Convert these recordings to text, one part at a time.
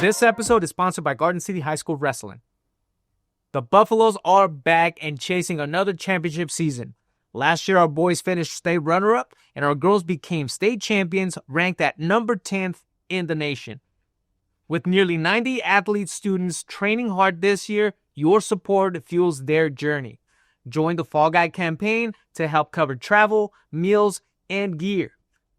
This episode is sponsored by Garden City High School Wrestling. The Buffaloes are back and chasing another championship season. Last year, our boys finished state runner-up, and our girls became state champions, ranked at number 10th in the nation. With nearly 90 athlete students training hard this year, your support fuels their journey. Join the Fall Guy campaign to help cover travel, meals, and gear.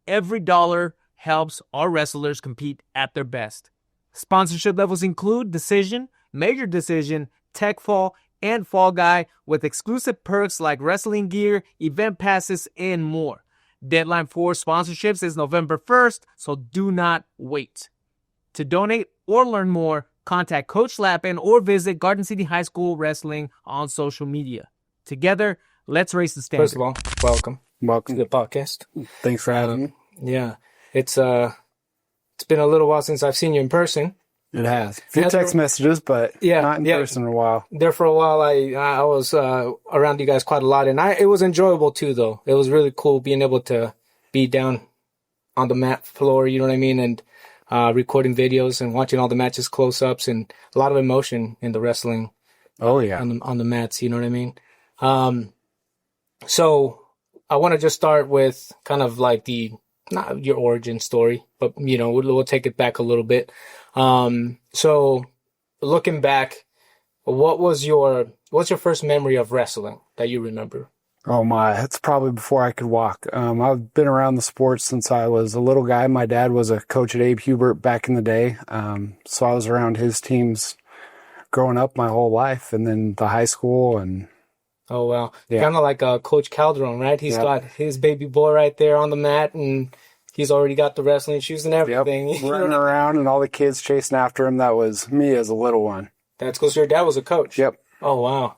Every dollar helps our wrestlers compete at their best. Sponsorship levels include Decision, Major Decision, Tech Fall, and Fall Guy, with exclusive perks like wrestling gear, event passes, and more. Deadline for sponsorships is November 1st, so do not wait. To donate or learn more, contact Coach Lappin or visit Garden City High School Wrestling on social media. Together, let's raise the standard. First of all, welcome. Welcome to the podcast. Thanks for having me. Yeah, it's been a little while since I've seen you in person. It has. A few text messages, but not in person in a while. There for a while, I was around you guys quite a lot, and it was enjoyable too, though. It was really cool being able to be down on the mat floor, you know what I mean, and recording videos and watching all the matches close-ups, and a lot of emotion in the wrestling. Oh, yeah. On the mats, you know what I mean? So I want to just start with kind of like not your origin story, but, you know, we'll take it back a little bit. So looking back, what's your first memory of wrestling that you remember? Oh my, it's probably before I could walk. I've been around the sport since I was a little guy. My dad was a coach at Abe Hubert back in the day. So I was around his teams growing up my whole life, and then the high school. And oh, wow. Yeah. Kind of like Coach Calderon, right? He's got his baby boy right there on the mat, and he's already got the wrestling shoes and everything. Yep. Running around and all the kids chasing after him. That was me as a little one. That's because your dad was a coach. Yep. Oh, wow.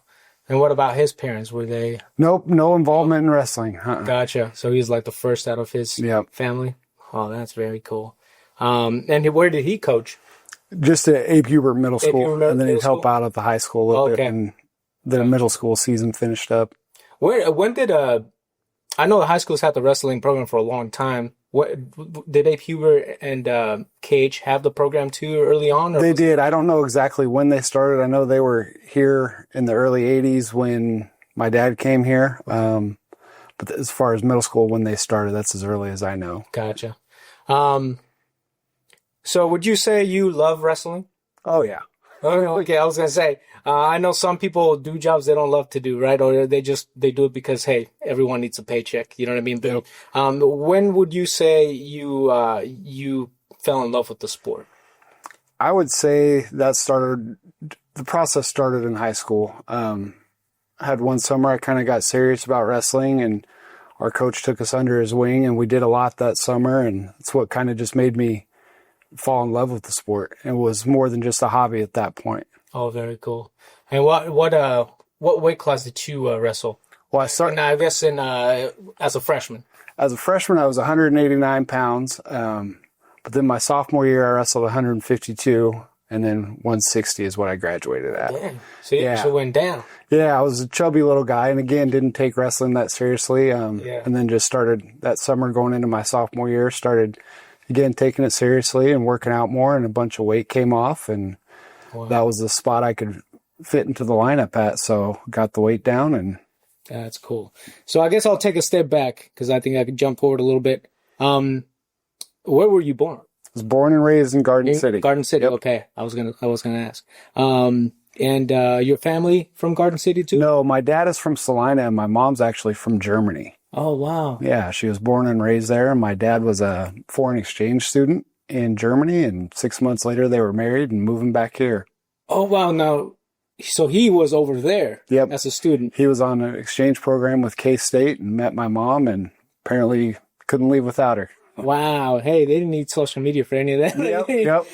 And what about his parents? Were they? Nope, no involvement in wrestling. Gotcha. So he's like the first out of his family? Oh, that's very cool. And where did he coach? Just at Abe Hubert Middle School, and then he'd help out at the high school a little bit, and the middle school season finished up. When did I know the high schools had the wrestling program for a long time. What did Abe Hubert and Cage have the program too early on? They did. I don't know exactly when they started. I know they were here in the early 80s when my dad came here. But as far as middle school, when they started, that's as early as I know. Gotcha. So would you say you love wrestling? Oh, yeah. Okay, I was going to say, I know some people do jobs they don't love to do, right? Or they do it because, hey, everyone needs a paycheck. You know what I mean? But, when would you say you fell in love with the sport? I would say the process started in high school. I had one summer I kind of got serious about wrestling, and our coach took us under his wing, and we did a lot that summer, and it's what kind of just made me fall in love with the sport. It was more than just a hobby at that point. Oh, very cool. And what weight class did you wrestle? Well, I started. I guess as a freshman. As a freshman, I was 189 pounds. But then my sophomore year, I wrestled 152, and then 160 is what I graduated at. Damn. So you actually went down. Yeah, I was a chubby little guy, and again, didn't take wrestling that seriously. And then just started that summer going into my sophomore year, started again taking it seriously and working out more, and a bunch of weight came off, and that was the spot I could fit into the lineup at, so got the weight down. And that's cool. So I guess I'll take a step back because I think I could jump forward a little bit. Where were you born? I was born and raised in Garden City. Garden City, okay. I was gonna ask. And your family from Garden City too? No, my dad is from Salina, and my mom's actually from Germany. Oh, wow. Yeah, she was born and raised there. My dad was a foreign exchange student in Germany, and 6 months later they were married and moving back here. Oh, wow. Now, so he was over there as a student. He was on an exchange program with K-State and met my mom, and apparently couldn't leave without her. Wow. Hey, they didn't need social media for any of that. Yep.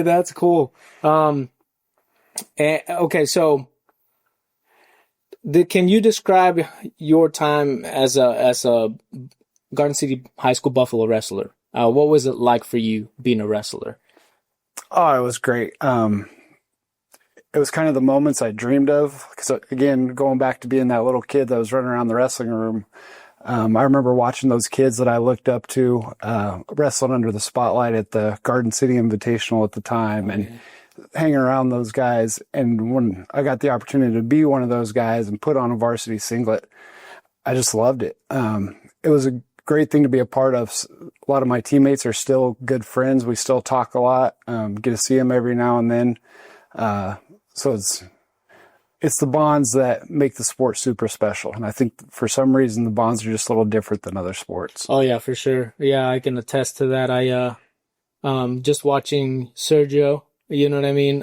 That's cool. Okay, so can you describe your time as a Garden City High School Buffalo wrestler? What was it like for you being a wrestler? Oh, it was great. It was kind of the moments I dreamed of. Because again, going back to being that little kid that was running around the wrestling room, I remember watching those kids that I looked up to wrestling under the spotlight at the Garden City Invitational at the time, and hanging around those guys. And when I got the opportunity to be one of those guys and put on a varsity singlet, I just loved it. It was a great thing to be a part of. A lot of my teammates are still good friends. We still talk a lot, get to see them every now and then. So it's the bonds that make the sport super special. And I think for some reason, the bonds are just a little different than other sports. Oh yeah, for sure. Yeah, I can attest to that. Just watching Sergio, you know what I mean?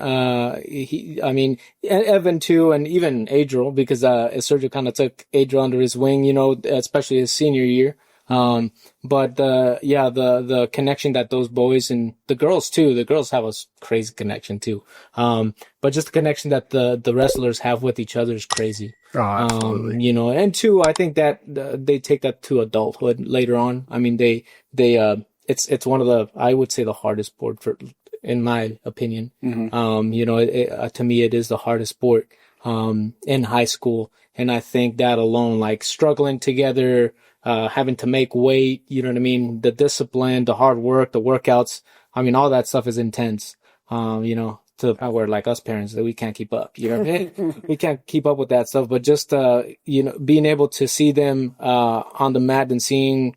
Evan too, and even Adriel, because Sergio kind of took Adriel under his wing, you know, especially his senior year. The connection that those boys and the girls have a crazy connection too. But just the connection that the wrestlers have with each other is crazy. Oh, absolutely. You know, and two, I think that they take that to adulthood later on. I mean, it's one of the, I would say, the hardest sport in my opinion. Mm-hmm. You know, to me, it is the hardest sport, in high school. And I think that alone, like struggling together, having to make weight, you know what I mean? The discipline, the hard work, the workouts. I mean, all that stuff is intense. You know, to the point where like us parents that we can't keep up, you know what I mean? We can't keep up with that stuff, but just, you know, being able to see them, on the mat and seeing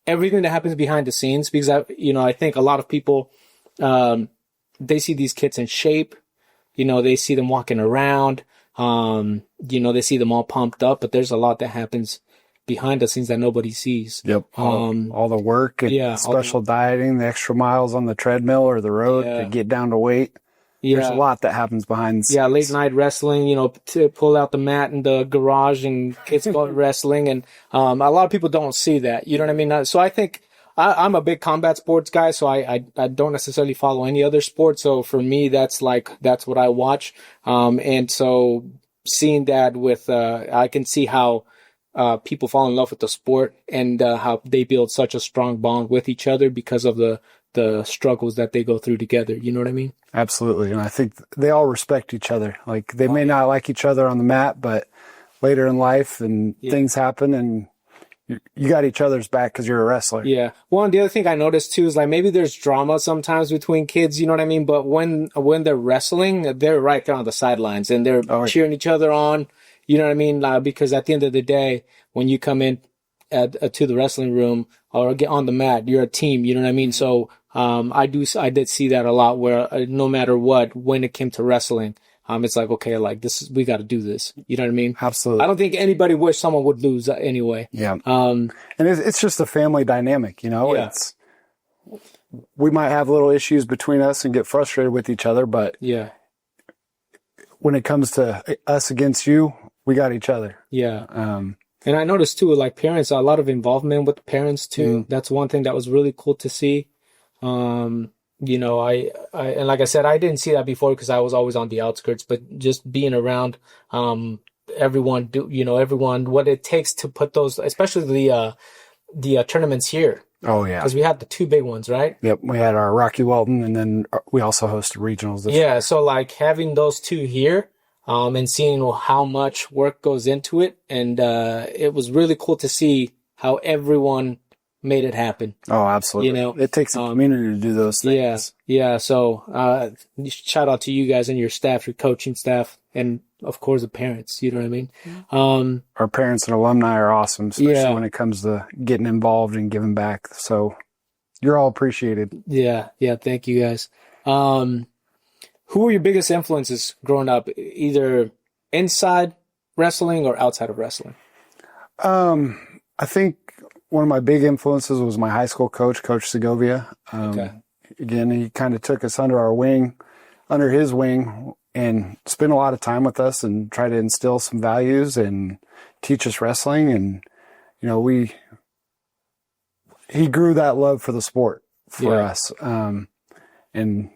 everything that happens behind the scenes, because I think a lot of people, they see these kids in shape, you know, they see them walking around, you know, they see them all pumped up, but there's a lot that happens behind the scenes that nobody sees. Yep. All the work and special dieting, the extra miles on the treadmill or the road to get down to weight. There's a lot that happens behind the scenes. Yeah, late night wrestling, you know, to pull out the mat in the garage and kids go wrestling. And a lot of people don't see that. You know what I mean? So I think I'm a big combat sports guy, so I don't necessarily follow any other sport. So for me, that's what I watch. And so seeing that I can see how people fall in love with the sport and how they build such a strong bond with each other because of the struggles that they go through together. You know what I mean? Absolutely. And I think they all respect each other. Like they may not like each other on the mat, but later in life and things happen and you got each other's back because you're a wrestler. Yeah. Well, and the other thing I noticed too is like maybe there's drama sometimes between kids, you know what I mean? But when they're wrestling, they're right there on the sidelines and they're cheering each other on. You know what I mean? Because at the end of the day, when you come in to the wrestling room or get on the mat, you're a team. You know what I mean? So I did see that a lot where no matter what, when it came to wrestling, it's like, okay, like we got to do this. You know what I mean? Absolutely. I don't think anybody wish someone would lose anyway. Yeah. And it's just a family dynamic, you know? Yeah. We might have little issues between us and get frustrated with each other, but when it comes to us against you, we got each other. Yeah. And I noticed too, like parents, a lot of involvement with parents too. That's one thing that was really cool to see. You know, I and like I said, I didn't see that before because I was always on the outskirts, but just being around, everyone, what it takes to put those, especially the tournaments here. Oh yeah. Because we had the two big ones, right? Yep. We had our Rocky Welton and then we also hosted regionals this year. So like having those two here, and seeing how much work goes into it. And, it was really cool to see how everyone made it happen. Oh, absolutely. You know, it takes a community to do those things. Yeah. So, shout out to you guys and your staff, your coaching staff, and of course the parents, you know what I mean? Our parents and alumni are awesome, especially when it comes to getting involved and giving back. So you're all appreciated. Yeah. Thank you guys. Who were your biggest influences growing up, either inside wrestling or outside of wrestling? I think one of my big influences was my high school coach, Coach Segovia. Again, he kind of took us under his wing, and spent a lot of time with us and tried to instill some values and teach us wrestling. And, you know, he grew that love for the sport for us. And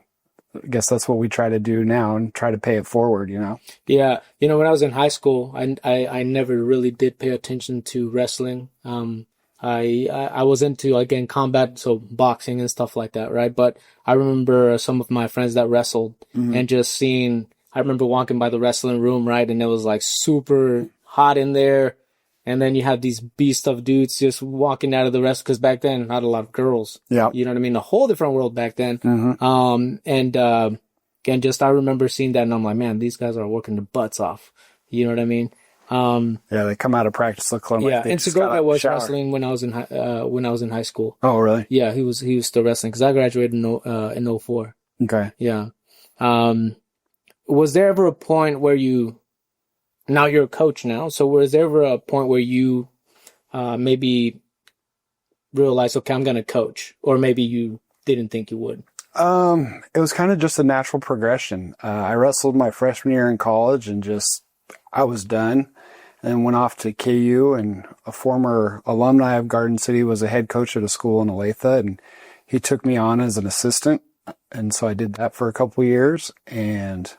I guess that's what we try to do now and try to pay it forward, you know? Yeah. You know, when I was in high school, I never really did pay attention to wrestling. I was into, again, combat, so boxing and stuff like that, right? But I remember some of my friends that wrestled and just I remember walking by the wrestling room, right? And it was like super hot in there. And then you have these beast of dudes just walking out of the rest, because back then, not a lot of girls. Yeah. You know what I mean? A whole different world back then. And just, I remember seeing that and I'm like, man, these guys are working their butts off. You know what I mean? Yeah, they come out of practice looking like they and just got Segovia out was shower. wrestling when I was in high school. Oh, really? Yeah, he was still wrestling because I graduated in 04. Okay. Yeah. Was there ever a point where now you're a coach now, so was there ever a point where you maybe realized, okay, I'm going to coach, or maybe you didn't think you would? It was kind of just a natural progression. I wrestled my freshman year in college and I was done, and went off to KU, and a former alumni of Garden City was a head coach at a school in Olathe, and he took me on as an assistant. And so I did that for a couple of years, and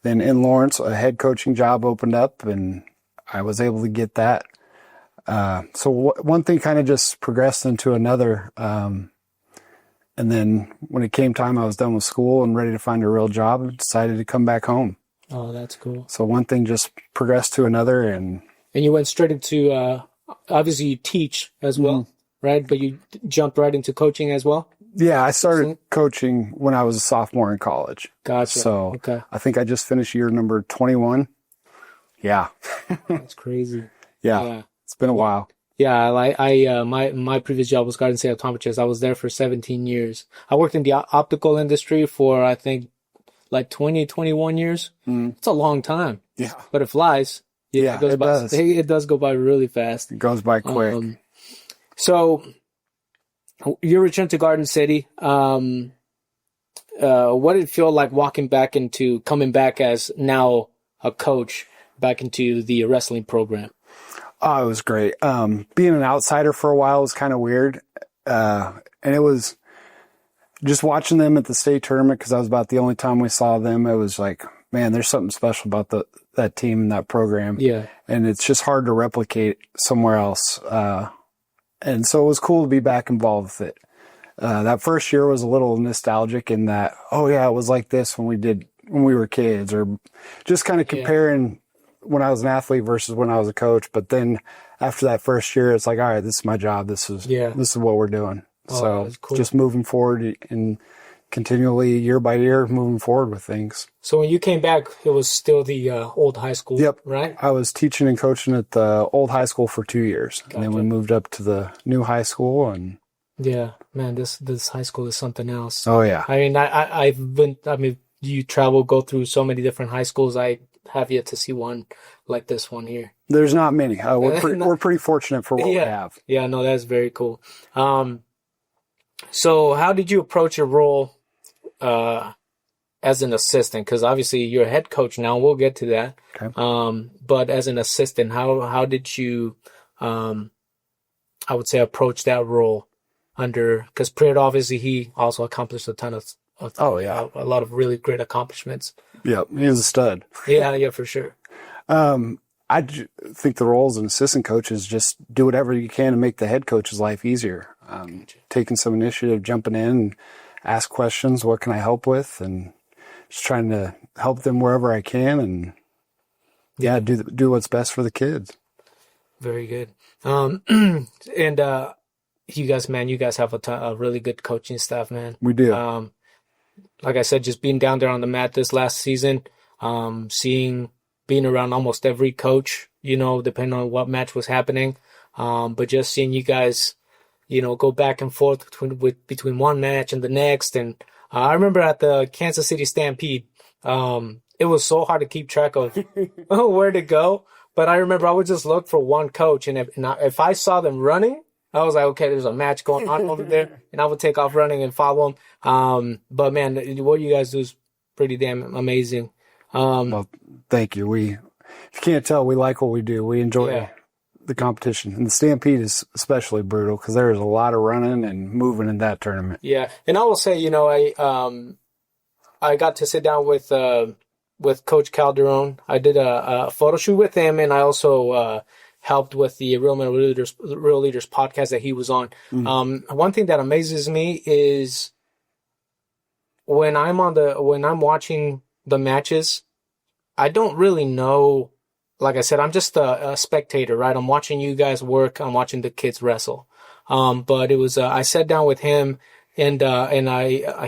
then in Lawrence, a head coaching job opened up, and I was able to get that. So one thing kind of just progressed into another. And then when it came time, I was done with school and ready to find a real job, and decided to come back home. Oh, that's cool. So one thing just progressed to another. And you went straight into, obviously you teach as well, right? But you jumped right into coaching as well? Yeah, I started coaching when I was a sophomore in college. Gotcha. So okay. I think I just finished year number 21. Yeah. That's crazy. Yeah. It's been a while. Yeah, my previous job was Garden City Optometrist. I was there for 17 years. I worked in the optical industry for, I think, like 20, 21 years. It's a long time. Yeah. But it flies. Yeah, it does. It does go by really fast. It goes by quick. So you returned to Garden City. What did it feel like coming back as now a coach back into the wrestling program? Oh, it was great. Being an outsider for a while was kind of weird. And it was just watching them at the state tournament, because that was about the only time we saw them. It was like, man, there's something special about that team and that program. Yeah. And it's just hard to replicate somewhere else. And so it was cool to be back involved with it. That first year was a little nostalgic in that, oh yeah, it was like this when we were kids, or just kind of comparing when I was an athlete versus when I was a coach. But then after that first year, it's like, all right, this is my job. This is what we're doing. So cool. Just moving forward and continually year by year moving forward with things. So when you came back, it was still the old high school, right? I was teaching and coaching at the old high school for 2 years. Gotcha. And then we moved up to the new high school. And yeah, man, this high school is something else. oh yeah. I mean, you go through so many different high schools. I have yet to see one like this one here. There's not many. We're pretty fortunate for what we have. Yeah, no, that's very cool. So how did you approach your role as an assistant? Because obviously you're a head coach now. We'll get to that. Okay. But as an assistant, how did you, I would say, approach that role because Priet, obviously, he also accomplished a ton of a lot of really great accomplishments. Yeah, he was a stud. Yeah, for sure. I think the role as an assistant coach is just do whatever you can to make the head coach's life easier. Taking some initiative, jumping in, and ask questions. What can I help with? And just trying to help them wherever I can, and do what's best for the kids. Very good. And you guys have a really good coaching staff, man. We do. Like I said, just being down there on the mat this last season, being around almost every coach, depending on what match was happening. But just seeing you guys, go back and forth between one match and the next. And I remember at the Kansas City Stampede, it was so hard to keep track of where to go. But I remember I would just look for one coach, and if I saw them running, I was like, okay, there's a match going on over there, and I would take off running and follow them. But man, what you guys do is pretty damn amazing. Well, thank you. If you can't tell, we like what we do. We enjoy the competition, and the Stampede is especially brutal because there's a lot of running and moving in that tournament. Yeah, and I will say, I got to sit down with Coach Calderon. I did a photo shoot with him, and I also helped with the Real Leaders podcast that he was on. Mm-hmm. One thing that amazes me is when I'm watching the matches, I don't really know like I said, I'm just a spectator, right? I'm watching you guys work. I'm watching the kids wrestle. But it was, I sat down with him and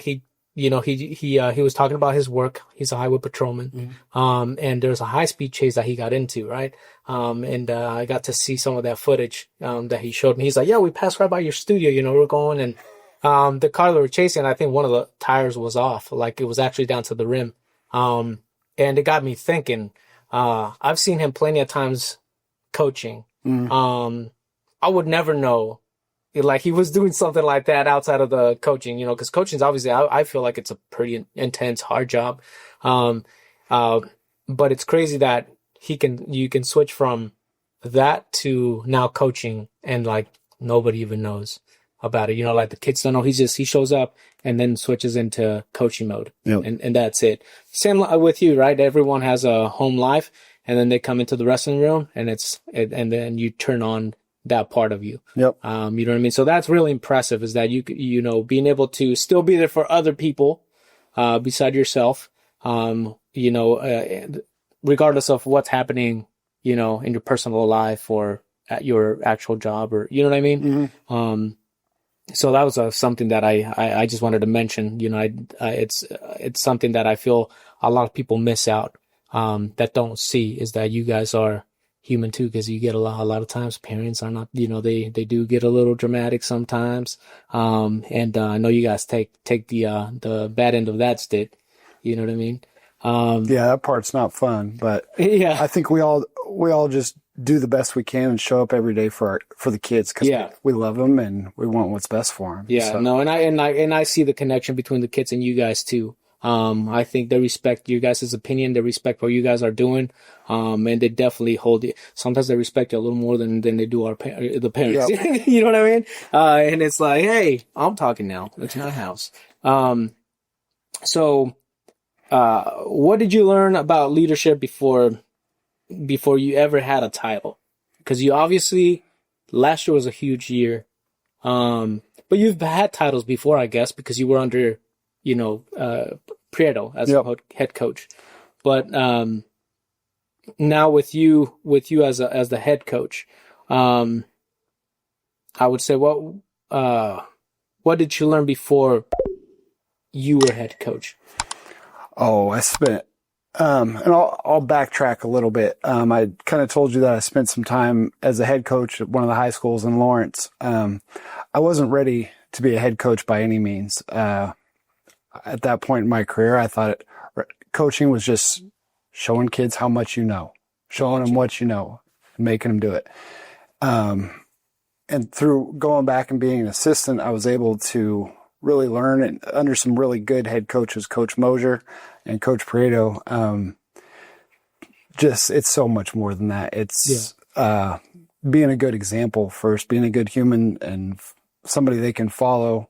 he, he was talking about his work. He's a highway patrolman. And there's a high speed chase that he got into, right? I got to see some of that footage, that he showed me. He's like, yeah, we passed right by your studio, we're going and, the car that we're chasing, I think one of the tires was off. Like it was actually down to the rim. And it got me thinking, I've seen him plenty of times coaching. I would never know, like he was doing something like that outside of the coaching, because coaching is obviously, I feel like it's a pretty intense, hard job. But it's crazy that you can switch from that to now coaching and like nobody even knows about it. Like the kids don't know. He shows up and then switches into coaching mode. Yep. And that's it. Same with you, right? Everyone has a home life and then they come into the wrestling room and and then you turn on that part of you. Yep. You know what I mean? So that's really impressive is that being able to still be there for other people, beside yourself, regardless of what's happening, in your personal life or at your actual job or, you know what I mean? So that was something that I just wanted to mention. It's something that I feel a lot of people miss out, that don't see is that you guys are human too, because you get a lot of times parents are not, they do get a little dramatic sometimes. And I know you guys take the bad end of that stick. You know what I mean? Yeah, that part's not fun, but yeah, I think we all just do the best we can and show up every day for the kids because we love them and we want what's best for them. Yeah, so. No, and I see the connection between the kids and you guys too. I think they respect your guys' opinion. They respect what you guys are doing. And they definitely hold it. Sometimes they respect you a little more than they do the parents. Yep. You know what I mean? And it's like, hey, I'm talking now. It's my house. So, what did you learn about leadership before you ever had a title? Because you obviously, last year was a huge year. But you've had titles before, I guess, because you were under, Prieto as a head coach. But, now with you as the head coach, I would say what did you learn before you were head coach? Oh, I spent, and I'll backtrack a little bit. I kind of told you that I spent some time as a head coach at one of the high schools in Lawrence. I wasn't ready to be a head coach by any means. At that point in my career, I thought coaching was just showing kids how much you know, showing them what you know, and making them do it. And through going back and being an assistant, I was able to really learn and under some really good head coaches, Coach Mosier and Coach Prieto. It's so much more than that. It's being a good example first, being a good human and somebody they can follow,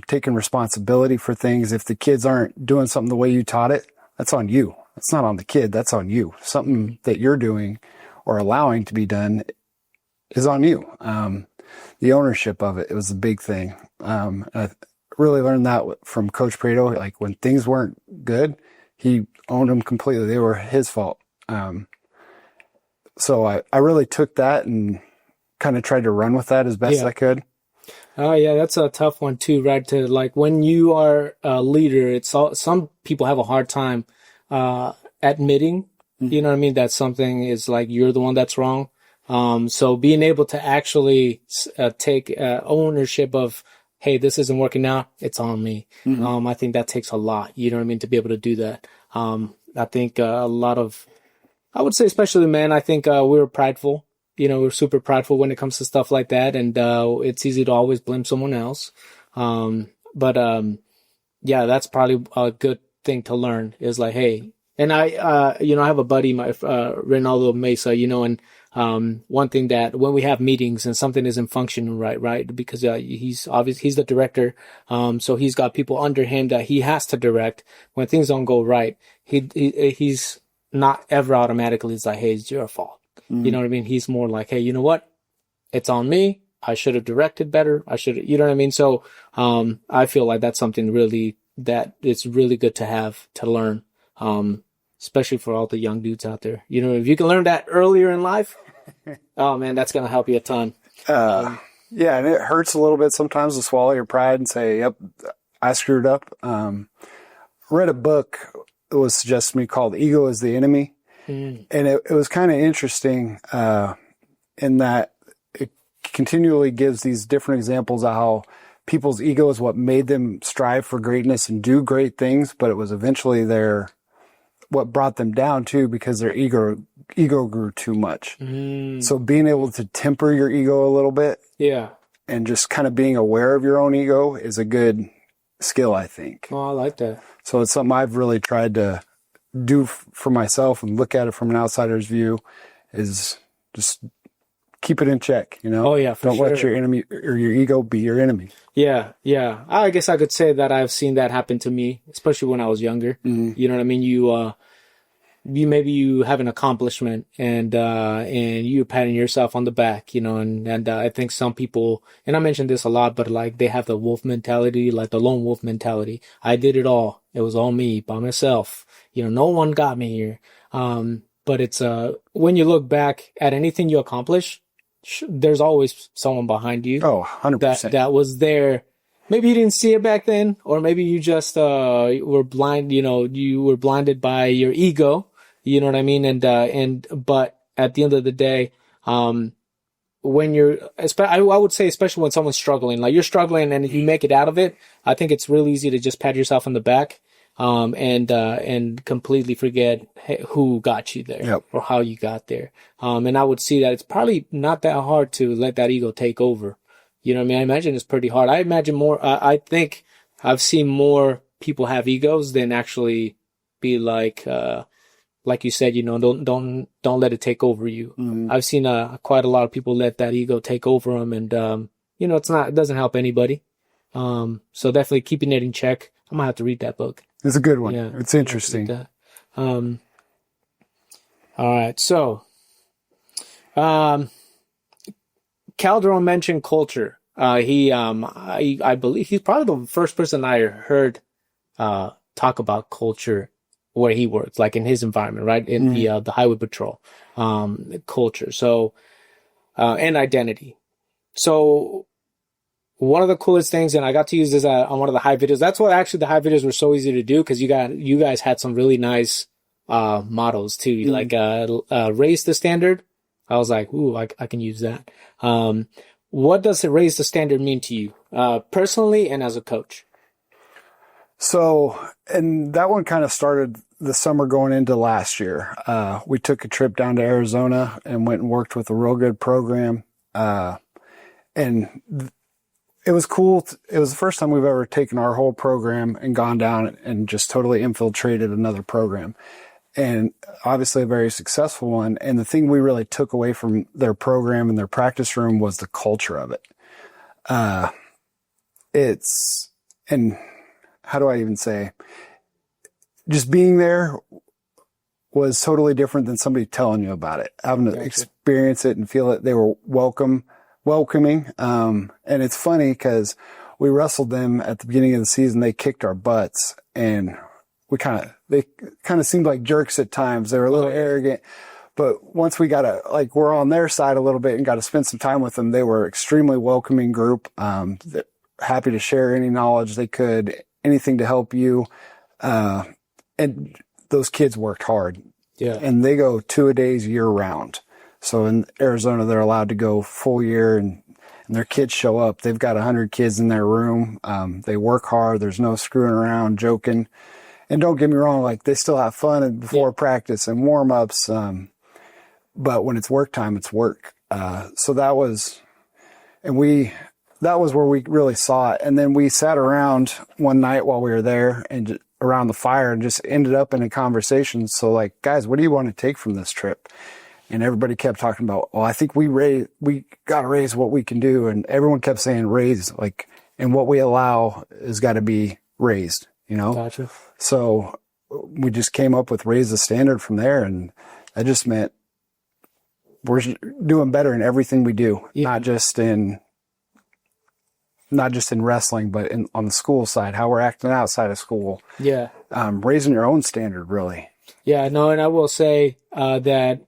taking responsibility for things. If the kids aren't doing something the way you taught it, that's on you. That's not on the kid. That's on you. Something that you're doing or allowing to be done is on you. The ownership of it was a big thing. I really learned that from Coach Prieto. Like when things weren't good, he owned them completely. They were his fault. So I really took that and kind of tried to run with that as best I could. Oh yeah, that's a tough one too, right? To like when you are a leader, some people have a hard time admitting, you know what I mean, that something is like you're the one that's wrong. So being able to actually take ownership of, hey, this isn't working out, it's on me. I think that takes a lot, you know what I mean, to be able to do that. I think a lot of, I would say especially men, I think we're prideful. We're super prideful when it comes to stuff like that, and it's easy to always blame someone else. But that's probably a good thing to learn is like, hey, and I have a buddy, my Ronaldo Meza, and one thing that when we have meetings and something isn't functioning right, because he's the director, so he's got people under him that he has to direct. When things don't go right, he's not ever automatically it's like, hey, it's your fault. You know what I mean? He's more like, hey, you know what? It's on me. I should have directed better. You know what I mean? So, I feel like that's something really that it's really good to have to learn. especially for all the young dudes out there. You know, if you can learn that earlier in life, oh man, that's going to help you a ton. Yeah, and it hurts a little bit sometimes to swallow your pride and say, yep, I screwed up. Read a book that was suggested to me called Ego is the Enemy. And it was kind of interesting in that it continually gives these different examples of how people's ego is what made them strive for greatness and do great things, but it was eventually what brought them down too, because their ego grew too much. So being able to temper your ego a little bit, and just kind of being aware of your own ego is a good skill, I think. Oh, I like that. So it's something I've really tried to do for myself and look at it from an outsider's view, is just keep it in check, you know? Oh, yeah, for Don't sure. let your enemy or your ego be your enemy. Yeah. I guess I could say that I've seen that happen to me, especially when I was younger. You know what I mean? You have an accomplishment and you're patting yourself on the back, you know, and I think some people, and I mentioned this a lot, but like they have the wolf mentality, like the lone wolf mentality. I did it all. It was all me by myself. You know, no one got me here. But it's, when you look back at anything you accomplish, there's always someone behind you. Oh, 100%. That was there. Maybe you didn't see it back then, or maybe you just, were blind, you know, you were blinded by your ego. You know what I mean? But at the end of the day, when I would say, especially when someone's struggling, like you're struggling and you make it out of it, I think it's real easy to just pat yourself on the back, and completely forget who got you there or how you got there. And I would see that it's probably not that hard to let that ego take over. You know what I mean? I imagine it's pretty hard. I imagine I think I've seen more people have egos than actually be like you said, you know, don't let it take over you. I've seen quite a lot of people let that ego take over them, and you know, it doesn't help anybody. So definitely keeping it in check. I'm gonna have to read that book. It's a good one. Yeah, it's interesting. All right, so Calderon mentioned culture. I believe he's probably the first person I heard talk about culture where he works, like in his environment, right? In the highway patrol, culture. So, and identity. So one of the coolest things, and I got to use this on one of the high videos. That's what actually the high videos were so easy to do, because you guys had some really nice, models too, like, raise the standard. I was like, ooh, I can use that. What does it raise the standard mean to you, personally and as a coach? So, and that one kind of started the summer going into last year. We took a trip down to Arizona and went and worked with a real good program. And it was cool. It was the first time we've ever taken our whole program and gone down and just totally infiltrated another program. And obviously a very successful one. And the thing we really took away from their program and their practice room was the culture of it. And how do I even say, just being there was totally different than somebody telling you about it. Having to experience it and feel it. They were welcoming. And it's funny because we wrestled them at the beginning of the season. They kicked our butts, and they kind of seemed like jerks at times. They were a little arrogant, but once we we're on their side a little bit and got to spend some time with them, they were extremely welcoming group. Happy to share any knowledge they could, anything to help you. And those kids worked hard. Yeah. And they go 2-a-days year round. So in Arizona, they're allowed to go full year, and their kids show up. They've got 100 kids in their room. They work hard. There's no screwing around, joking. And don't get me wrong, like they still have fun before practice and warm ups. But when it's work time, it's work. So that was where we really saw it. And then we sat around one night while we were there and around the fire and just ended up in a conversation. So like, guys, what do you want to take from this trip? And everybody kept talking about, well, I think we got to raise what we can do. And everyone kept saying raise, like, and what we allow has got to be raised, you know? Gotcha. So we just came up with raise the standard from there. And that just meant we're doing better in everything we do, not just in wrestling, but on the school side, how we're acting outside of school. Yeah. Raising your own standard, really. Yeah, no, and I will say that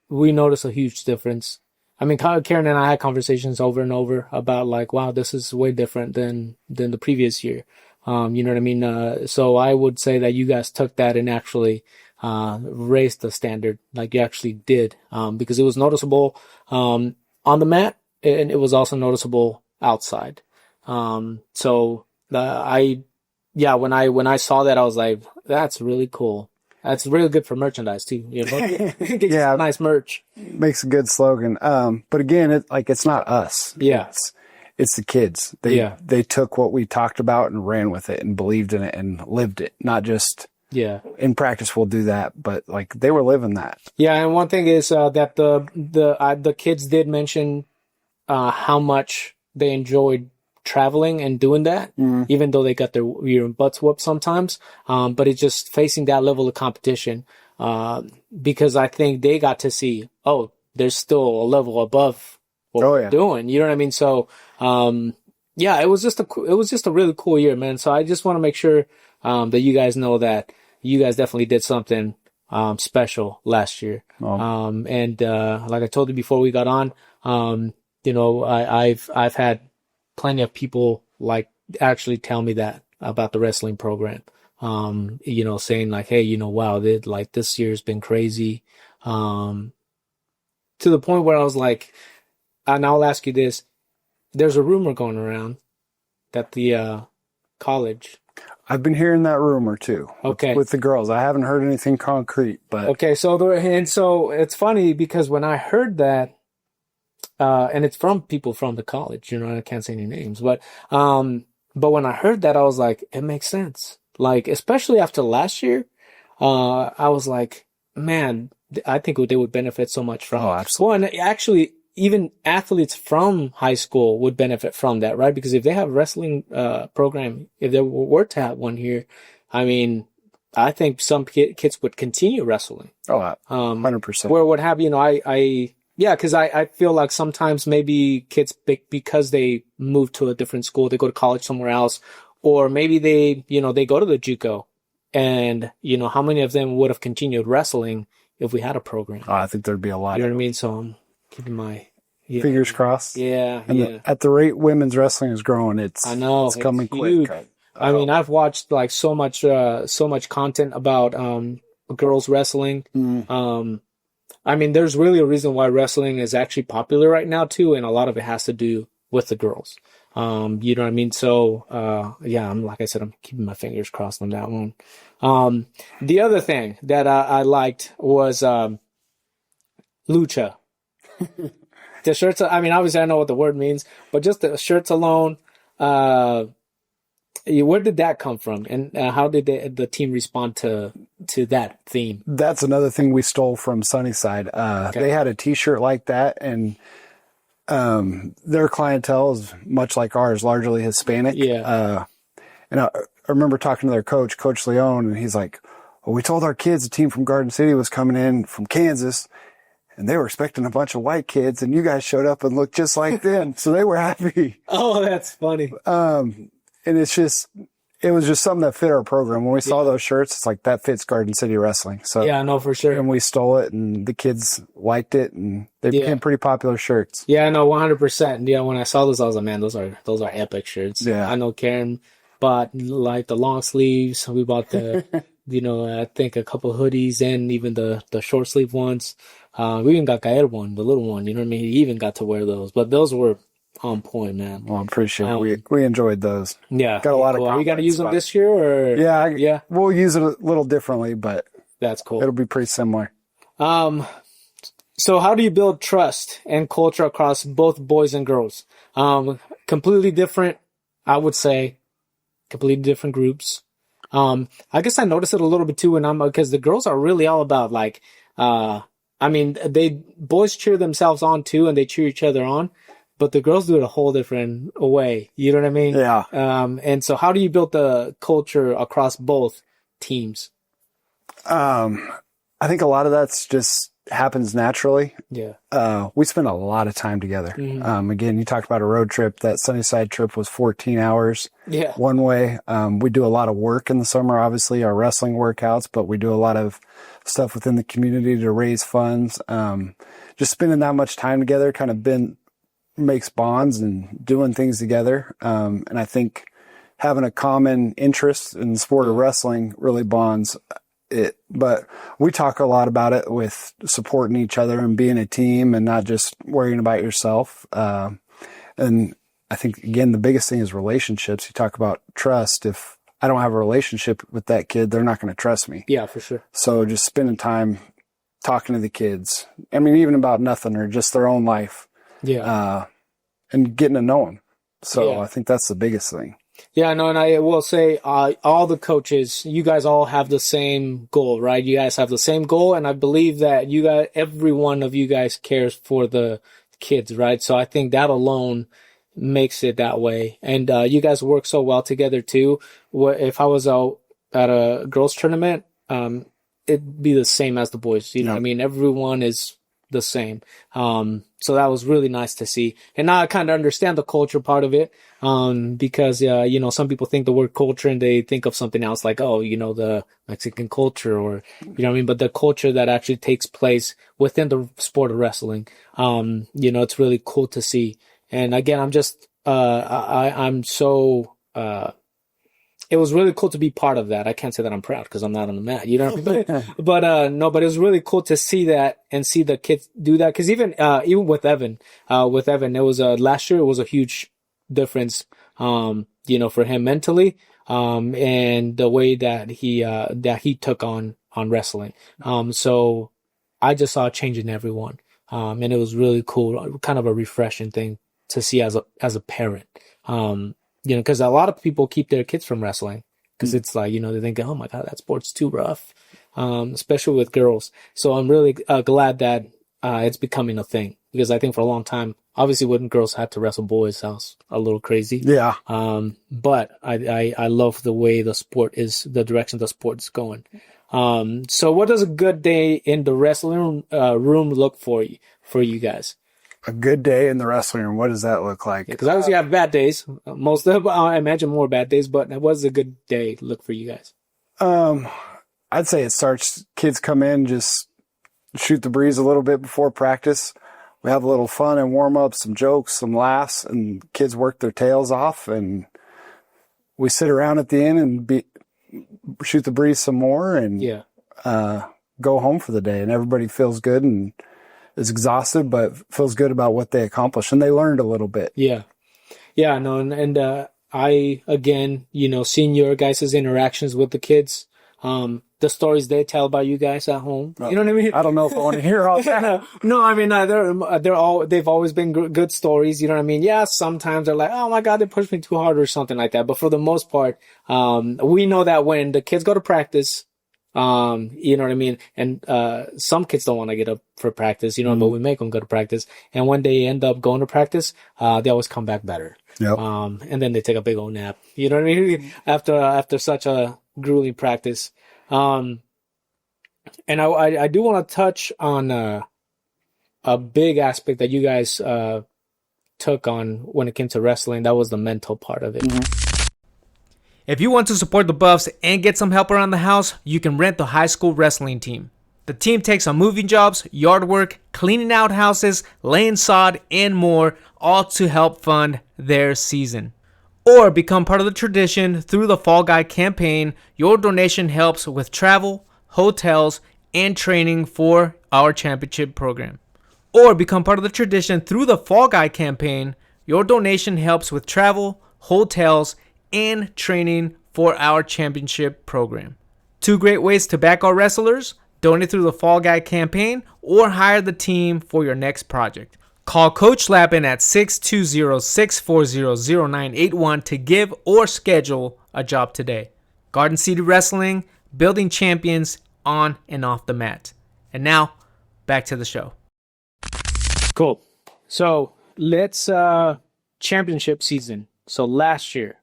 we notice a huge difference. I mean, Karen and I had conversations over and over about like, wow, this is way different than the previous year. You know what I mean? So I would say that you guys took that and actually raised the standard, like you actually did, because it was noticeable on the mat, and it was also noticeable outside. So when I saw that, I was like, that's really cool. That's really good for merchandise too. You know? Yeah, nice merch. Makes a good slogan. But again, it's not us. Yeah. It's the kids. They took what we talked about and ran with it and believed in it and lived it. Not just in practice we'll do that, but like they were living that. Yeah, and one thing is that the kids did mention how much they enjoyed traveling and doing that, even though they got their butts whooped sometimes. But it's just facing that level of competition, because I think they got to see, there's still a level above what we're doing. You know what I mean? So, it was just a really cool year, man. So I just want to make sure that you guys know that you guys definitely did something special last year. And like I told you before we got on, I've had plenty of people like actually tell me that about the wrestling program. Saying like, hey, wow, this year's been crazy. To the point where I was like, and I'll ask you this, there's a rumor going around that the college. I've been hearing that rumor too. Okay. With the girls. I haven't heard anything concrete, but. Okay. So it's funny because when I heard that, and it's from people from the college, I can't say any names, but when I heard that, I was like, it makes sense. Like, especially after last year, I was like, man, I think they would benefit so much from. Oh, absolutely. Well, and actually, even athletes from high school would benefit from that, right? Because if they have a wrestling program, if they were to have one here, I mean, I think some kids would continue wrestling. Oh, 100%. Where would have, because I feel like sometimes maybe kids, because they move to a different school, they go to college somewhere else, or maybe they go to the JUCO, and, how many of them would have continued wrestling if we had a program? Oh, I think there'd be a lot. You know what I mean? So I'm keeping my fingers crossed. Yeah. And at the rate women's wrestling is growing, it's coming huge. quick. I mean, I've watched like so much content about girls wrestling. I mean, there's really a reason why wrestling is actually popular right now too, and a lot of it has to do with the girls. You know what I mean? So, like I said, I'm keeping my fingers crossed on that one. The other thing that I liked was lucha. The shirts. I mean, obviously, I know what the word means, but just the shirts alone. Where did that come from, and how did the team respond to that theme? That's another thing we stole from Sunnyside. They had a T-shirt like that, and their clientele is much like ours, largely Hispanic. Yeah. And I remember talking to their coach, Coach Leone, and he's like, "Well, we told our kids a team from Garden City was coming in from Kansas, and they were expecting a bunch of white kids, and you guys showed up and looked just like them, so they were happy." Oh, that's funny. And it was just something that fit our program. When we saw those shirts, it's like, that fits Garden City Wrestling. So yeah, no, for sure. And we stole it, and the kids liked it, and they became pretty popular shirts. Yeah, no, 100%. Yeah, when I saw those, I was like, man, those are epic shirts. Yeah. I know Karen bought like the long sleeves. We bought the, I think a couple hoodies and even the short sleeve ones. We even got Gael one, the little one. You know what I mean? He even got to wear those, but those were on point, man. Well, I'm pretty sure we enjoyed those. Yeah, got a lot of. Are we got to use them this year, or yeah? We'll use it a little differently, but that's cool. It'll be pretty similar. So how do you build trust and culture across both boys and girls? Completely different, I would say. Completely different groups. I guess I noticed it a little bit too, because the girls are really all about like, boys cheer themselves on too, and they cheer each other on. But the girls do it a whole different way. You know what I mean? Yeah. And so how do you build the culture across both teams? I think a lot of that's just happens naturally. Yeah. We spend a lot of time together. Mm-hmm. Again, you talked about a road trip. That Sunnyside trip was 14 hours Yeah. one way. We do a lot of work in the summer, obviously our wrestling workouts, but we do a lot of stuff within the community to raise funds. Just spending that much time together kind of makes bonds and doing things together. And I think having a common interest in the sport of wrestling really bonds it. But we talk a lot about it with supporting each other and being a team and not just worrying about yourself. And I think, again, the biggest thing is relationships. You talk about trust. If I don't have a relationship with that kid, they're not going to trust me. Yeah, for sure. So just spending time talking to the kids. I mean, even about nothing or just their own life. Yeah. And getting to know them. So Yeah. I think that's the biggest thing. Yeah, no, and I will say, all the coaches, you guys all have the same goal, right? You guys have the same goal, and I believe that every one of you guys cares for the kids, right? So I think that alone makes it that way. And you guys work so well together too. If I was out at a girls tournament, it'd be the same as the boys. You know what I mean? Everyone is the same. So that was really nice to see. And now I kind of understand the culture part of it. Because, some people think the word culture and they think of something else like, the Mexican culture or, you know what I mean? But the culture that actually takes place within the sport of wrestling, it's really cool to see. And again, I'm just, I'm so, it was really cool to be part of that. I can't say that I'm proud because I'm not on the mat, you know what I mean? But it was really cool to see that and see the kids do that. Cause even with Evan, it was, last year it was a huge difference, for him mentally, and the way that he took on wrestling. So I just saw a change in everyone. And it was really cool, kind of a refreshing thing to see as a parent. Because a lot of people keep their kids from wrestling because it's like, they think, oh my God, that sport's too rough, especially with girls. So I'm really glad that it's becoming a thing because I think for a long time, obviously when girls had to wrestle boys, that was a little crazy. Yeah. But I love the way the direction the sport is going. So what does a good day in the wrestling room look for you guys? A good day in the wrestling room. What does that look like? Because obviously you have bad days. Most of them, I imagine more bad days, but what does a good day look for you guys? I'd say it starts, kids come in, just shoot the breeze a little bit before practice. We have a little fun and warm up, some jokes, some laughs, and kids work their tails off. And we sit around at the end and shoot the breeze some more and go home for the day. And everybody feels good and is exhausted, but feels good about what they accomplished. And they learned a little bit. Yeah. Yeah, no, and I, again, seeing your guys' interactions with the kids, the stories they tell about you guys at home. You know what I mean? I don't know if I want to hear all that. No, I mean, they've always been good stories. You know what I mean? Yeah, sometimes they're like, oh my God, they pushed me too hard or something like that. But for the most part, we know that when the kids go to practice, you know what I mean? And, some kids don't want to get up for practice, but we make them go to practice. And when they end up going to practice, they always come back better. Yep. And then they take a big old nap. You know what I mean? After such a grueling practice. And I do want to touch on, a big aspect that you guys, took on when it came to wrestling. That was the mental part of it. If you want to support the Buffs and get some help around the house, you can rent the high school wrestling team. The team takes on moving jobs, yard work, cleaning out houses, laying sod, and more, all to help fund their season. Or become part of the tradition through the Fall Guy campaign. Your donation helps with travel, hotels, and training for our championship program. Or become part of the tradition through the Fall Guy campaign. Your donation helps with travel, hotels, and training for our championship program. Two great ways to back our wrestlers: donate through the Fall Guy campaign or hire the team for your next project. Call Coach Lappin at 620-640-0981 to give or schedule a job today. Garden City Wrestling, building champions on and off the mat. And now, back to the show. Cool. So let's championship season. So last year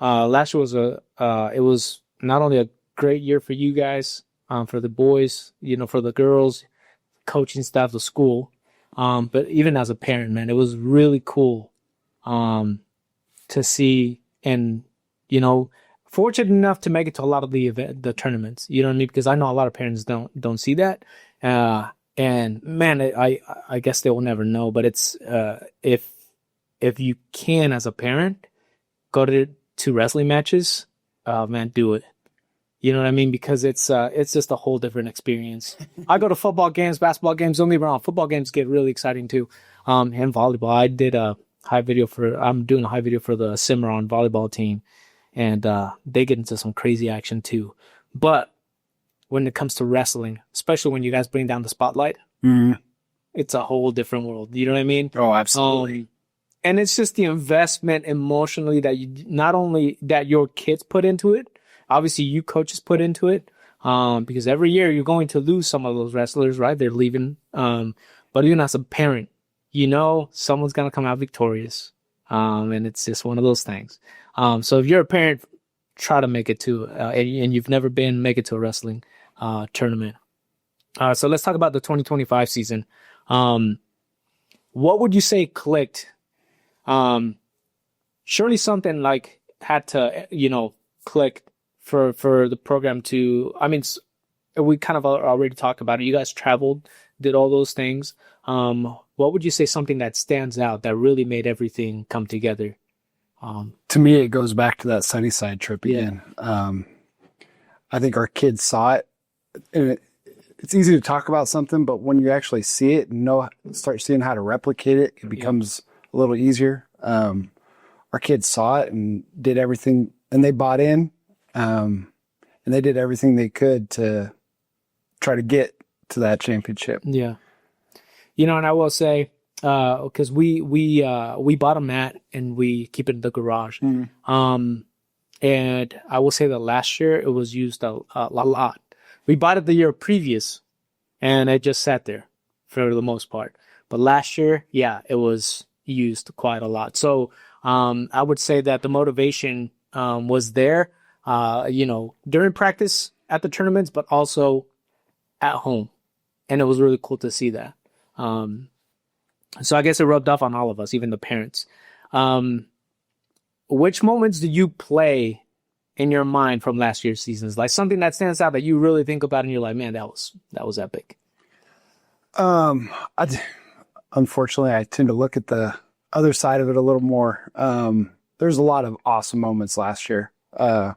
was it was not only a great year for you guys, for the boys, for the girls. coaching staff of school. But even as a parent, man, it was really cool to see, and fortunate enough to make it to a lot of the tournaments. You know what I mean? Because I know a lot of parents don't see that. And man, I guess they will never know. But it's if you can, as a parent, go to wrestling matches, man, do it. You know what I mean? Because it's just a whole different experience. I go to football games, basketball games. Don't get me wrong, football games get really exciting too. And volleyball, I'm doing a high video for the Cimarron volleyball team, and they get into some crazy action too. But when it comes to wrestling, especially when you guys bring down the spotlight, it's a whole different world. You know what I mean? Oh, absolutely. And it's just the investment emotionally that not only that your kids put into it, obviously you coaches put into it, because every year you're going to lose some of those wrestlers, right? They're leaving. But even as a parent, someone's going to come out victorious. And it's just one of those things. So if you're a parent, try to make it to, and you've never been, make it to a wrestling tournament. So let's talk about the 2025 season. What would you say clicked? Surely something like had to, click for the program to, we kind of already talked about it. You guys traveled, did all those things. What would you say something that stands out that really made everything come together? To me, it goes back to that Sunnyside trip again. I think our kids saw it. And it's easy to talk about something, but when you actually see it and start seeing how to replicate it, it becomes a little easier. Our kids saw it and did everything, and they bought in, and they did everything they could to try to get to that championship. Yeah. And I will say, because we bought a mat and we keep it in the garage. And I will say that last year it was used a lot. We bought it the year previous, and it just sat there for the most part. But last year, it was used quite a lot. So I would say that the motivation was there, during practice at the tournaments, but also at home. And it was really cool to see that. So I guess it rubbed off on all of us, even the parents. Which moments did you play in your mind from last year's seasons? Like something that stands out that you really think about and you're like, man, that was epic. Unfortunately, I tend to look at the other side of it a little more. There's a lot of awesome moments last year. The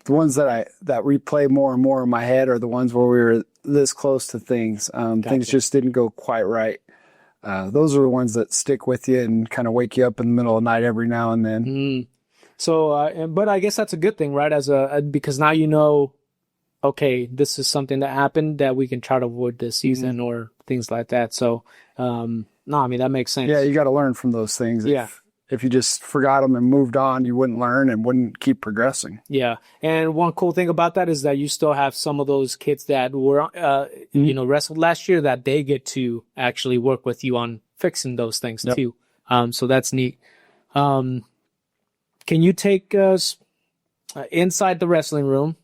ones that replay more and more in my head are the ones where we were this close to things. Gotcha. Things just didn't go quite right. Those are the ones that stick with you and kind of wake you up in the middle of the night every now and then. So, but I guess that's a good thing, right? Because now okay, this is something that happened that we can try to avoid this season or things like that. So, no, that makes sense. Yeah, you got to learn from those things. If you just forgot them and moved on, you wouldn't learn and wouldn't keep progressing. Yeah. And one cool thing about that is that you still have some of those kids that were, wrestled last year that they get to actually work with you on fixing those things too. So that's neat. Can you take us inside the wrestling room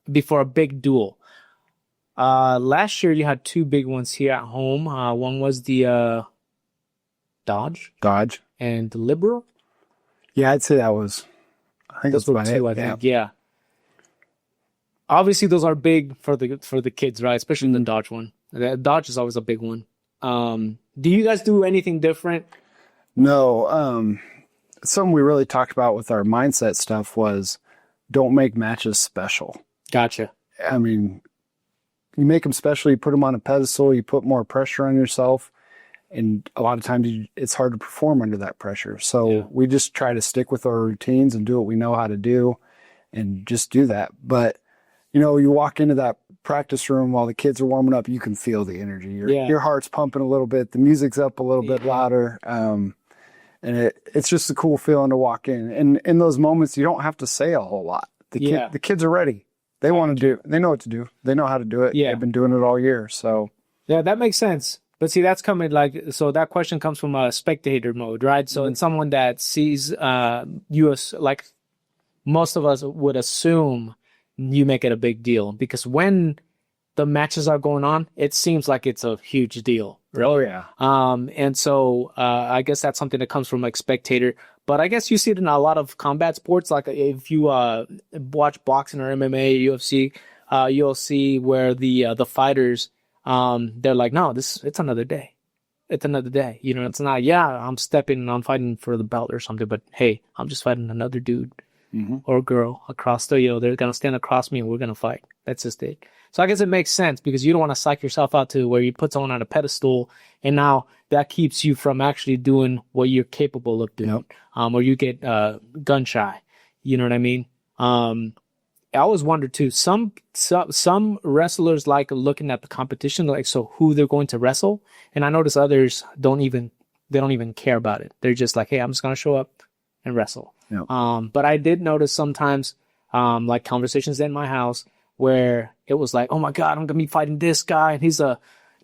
before a big duel? Last year you had two big ones here at home. One was the Dodge and the Liberal. Yeah, I'd say that was. I think those were two. I think. Yeah. Obviously, those are big for the kids, right? Especially the Dodge one. The Dodge is always a big one. Do you guys do anything different? No. Something we really talked about with our mindset stuff was don't make matches special. Gotcha. You make them special. You put them on a pedestal. You put more pressure on yourself. And a lot of times it's hard to perform under that pressure. So we just try to stick with our routines and do what we know how to do and just do that. But, you walk into that practice room while the kids are warming up, you can feel the energy. Your heart's pumping a little bit. The music's up a little bit louder. And it's just a cool feeling to walk in. And in those moments, you don't have to say a whole lot. The kids are ready. They want to do, they know what to do. They know how to do it. Yeah. They've been doing it all year. So yeah, that makes sense. But see, that's coming so that question comes from a spectator mode, right? So in someone that sees you as, like most of us would assume, you make it a big deal. Because when the matches are going on, it seems like it's a huge deal. Right? Oh yeah. And so I guess that's something that comes from like spectator. But I guess you see it in a lot of combat sports. Like if you watch boxing or MMA, UFC, you'll see where the fighters they're like, no, it's another day. It's another day. You know, it's not, yeah, I'm fighting for the belt or something, but hey, I'm just fighting another dude or girl across they're going to stand across me and we're going to fight. That's just it. So I guess it makes sense because you don't want to psych yourself out to where you put someone on a pedestal and now that keeps you from actually doing what you're capable of doing. Or you get gun shy. You know what I mean? I always wonder too, some wrestlers like looking at the competition, like, so who they're going to wrestle. And I notice others don't even care about it. They're just like, hey, I'm just going to show up and wrestle. Yep. But I did notice sometimes, like conversations in my house where it was like, oh my God, I'm going to be fighting this guy. And he's a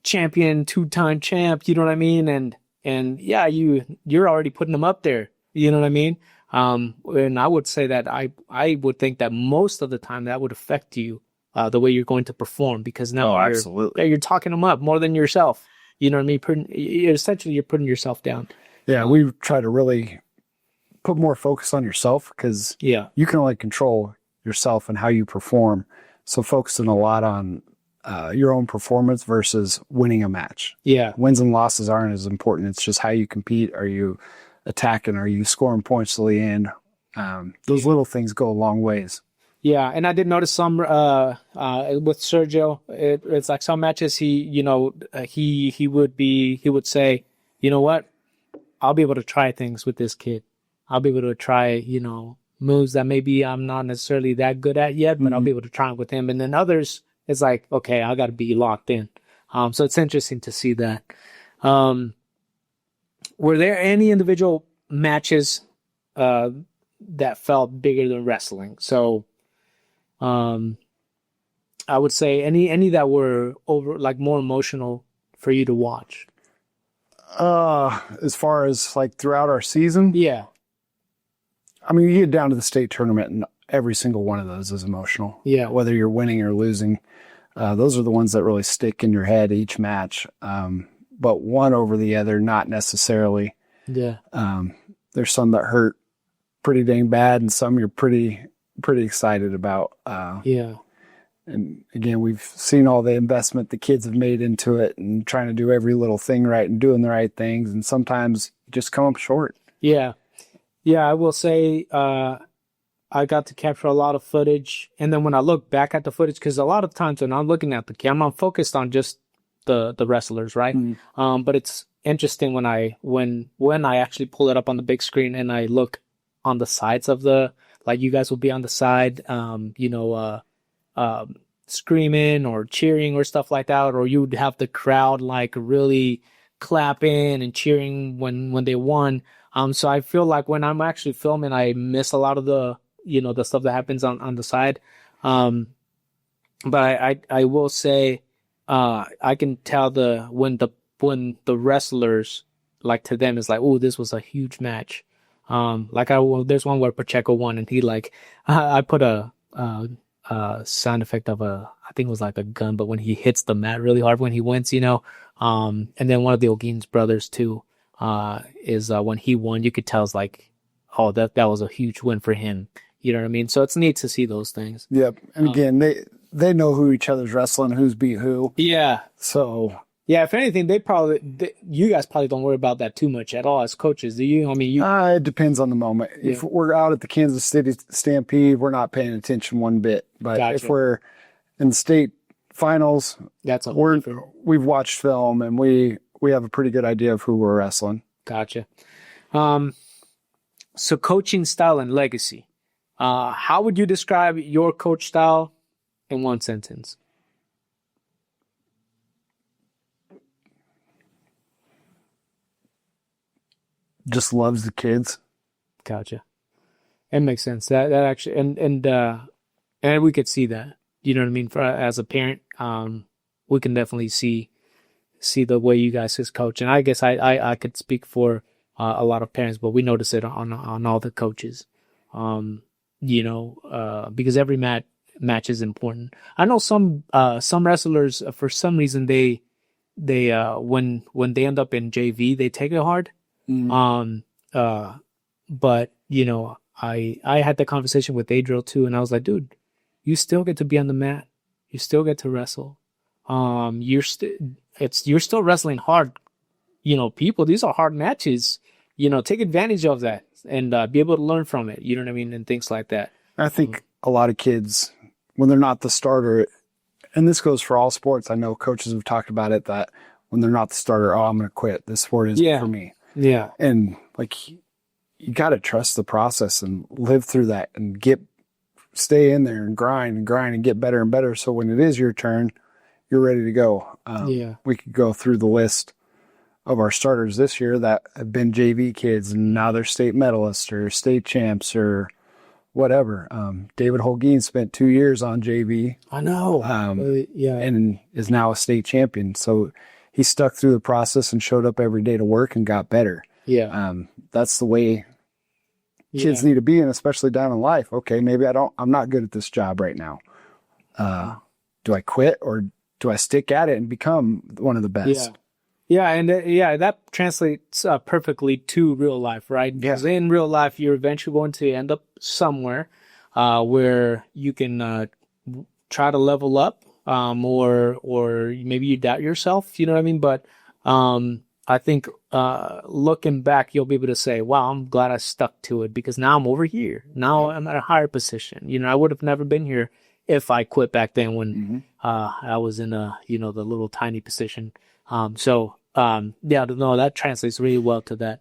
champion, 2-time champ. You know what I mean? And yeah, you're already putting him up there. You know what I mean? And I would say that I would think that most of the time that would affect you, the way you're going to perform because now you're talking them up more than yourself. You know what I mean? Essentially, you're putting yourself down. Yeah. We try to really put more focus on yourself because you can only control yourself and how you perform. So focusing a lot on, your own performance versus winning a match. Yeah. Wins and losses aren't as important. It's just how you compete. Are you attacking? Are you scoring points to the end? Those little things go a long ways. Yeah, and I did notice some with Sergio. It's like some matches he would say, you know what, I'll be able to try things with this kid. I'll be able to try moves that maybe I'm not necessarily that good at yet, but I'll be able to try it with him. And then others, it's like, okay, I got to be locked in. So it's interesting to see that. Were there any individual matches that felt bigger than wrestling? So I would say any that were like more emotional for you to watch. As far as like throughout our season, Yeah. I mean, you get down to the state tournament and every single one of those is emotional. Yeah. Whether you're winning or losing, those are the ones that really stick in your head each match. But one over the other, not necessarily. Yeah. There's some that hurt pretty dang bad and some you're pretty excited about. Yeah. And again, we've seen all the investment the kids have made into it and trying to do every little thing right and doing the right things. And sometimes you just come up short. Yeah. Yeah, I will say I got to capture a lot of footage. And then when I look back at the footage, because a lot of times when I'm looking at the camera, I'm focused on just the wrestlers, right? But it's interesting when I actually pull it up on the big screen and I look on the sides of like you guys will be on the side, screaming or cheering or stuff like that, or you would have the crowd like really clapping and cheering when they won. So I feel like when I'm actually filming, I miss a lot of the stuff that happens on the side. But I will say, I can tell when the wrestlers, like to them, is like, oh, this was a huge match. There's one where Pacheco won and he I put a sound effect of I think it was like a gun, but when he hits the mat really hard when he wins, and then one of the O'Gean's brothers too, is when he won, you could tell it's like, oh, that was a huge win for him. You know what I mean? So it's neat to see those things. Yep. And again, they know who each other's wrestling, who's beat who. Yeah. So yeah, if anything, you guys probably don't worry about that too much at all as coaches, do you? I mean, it depends on the moment. Yeah. If we're out at the Kansas City Stampede, we're not paying attention one bit. But if we're in the state finals, we've watched film and we have a pretty good idea of who we're wrestling. Gotcha. So coaching style and legacy. How would you describe your coach style in one sentence? Just loves the kids. Gotcha. It makes sense. That actually, and we could see that. You know what I mean? As a parent, we can definitely see the way you guys is coach. And I guess I could speak for a lot of parents, but we notice it on all the coaches. Because every match, match is important. I know some wrestlers, for some reason, they when they end up in JV, they take it hard. But I had that conversation with Adriel too, and I was like, dude, you still get to be on the mat, you still get to wrestle. You're still wrestling hard. People, these are hard matches. Take advantage of that and be able to learn from it. You know what I mean, and things like that. I think a lot of kids, when they're not the starter, and this goes for all sports. I know coaches have talked about it, that when they're not the starter, I'm going to quit. This sport isn't for me. Yeah. And you got to trust the process and live through that and stay in there and grind and get better and better. So when it is your turn, you're ready to go. We could go through the list of our starters this year that have been JV kids and now they're state medalists or state champs or whatever. David Holguin spent 2 years on JV. I know. And is now a state champion. So he stuck through the process and showed up every day to work and got better. Yeah. That's the way kids need to be, and especially down in life. Okay, maybe I'm not good at this job right now. Do I quit or do I stick at it and become one of the best? Yeah, and that translates perfectly to real life, right? Because in real life, you're eventually going to end up somewhere where you can try to level up, or maybe you doubt yourself. You know what I mean? But I think looking back, you'll be able to say, "Wow, I'm glad I stuck to it because now I'm over here. Now I'm at a higher position. I would have never been here if I quit back then when I was in the little tiny position." That translates really well to that.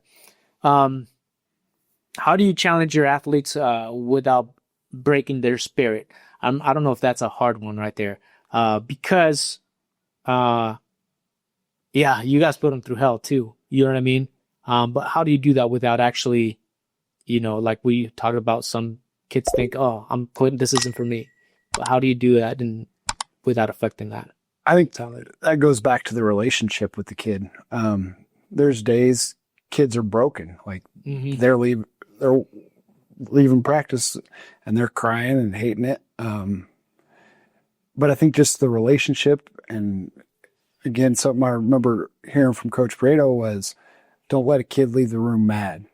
How do you challenge your athletes without breaking their spirit? I don't know if that's a hard one right there, because you guys put them through hell too. You know what I mean? But how do you do that without actually, like we talked about, some kids think, "Oh, I'm quitting. This isn't for me." But how do you do that and without affecting that? I think that goes back to the relationship with the kid. There's days kids are broken. Like they're leaving practice and they're crying and hating it. But I think just the relationship, and again, something I remember hearing from Coach Brado was, don't let a kid leave the room mad.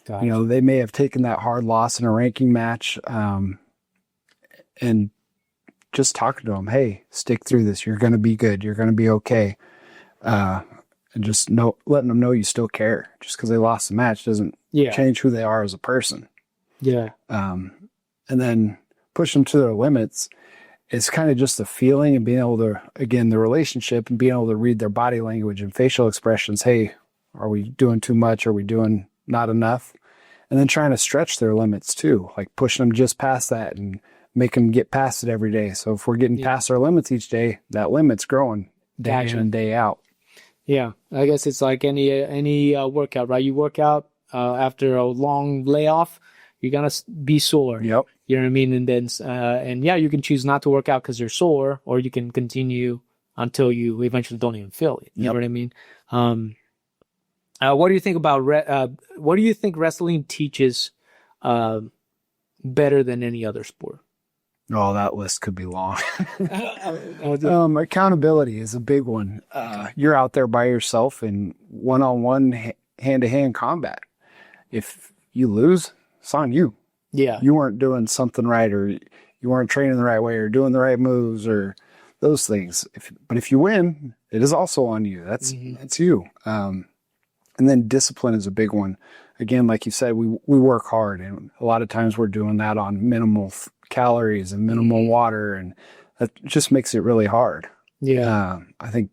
Gotcha. They may have taken that hard loss in a ranking match, and just talking to them, hey, stick through this. You're going to be good. You're going to be okay. And just letting them know you still care. Just because they lost the match doesn't change who they are as a person. Yeah. And then push them to their limits. It's kind of just the feeling and being able to, again, the relationship and being able to read their body language and facial expressions. Hey, are we doing too much? Are we doing not enough? And then trying to stretch their limits too, like pushing them just past that and make them get past it every day. So if we're getting past our limits each day, that limit's growing day in and day out. Yeah, I guess it's like any workout, right? You work out after a long layoff, you're gonna be sore. Yep. You know what I mean? And then you can choose not to work out because you're sore, or you can continue until you eventually don't even feel it. You know what I mean? What do you think about what do you think wrestling teaches better than any other sport? Oh, that list could be long. Accountability is a big one. You're out there by yourself in one-on-one, hand-to-hand combat. If you lose, it's on you. Yeah. You weren't doing something right, or you weren't training the right way, or doing the right moves, or those things. But if you win, it is also on you. That's you. And then discipline is a big one. Again, like you said, we work hard, and a lot of times we're doing that on minimal calories and minimal water, and that just makes it really hard. Yeah. I think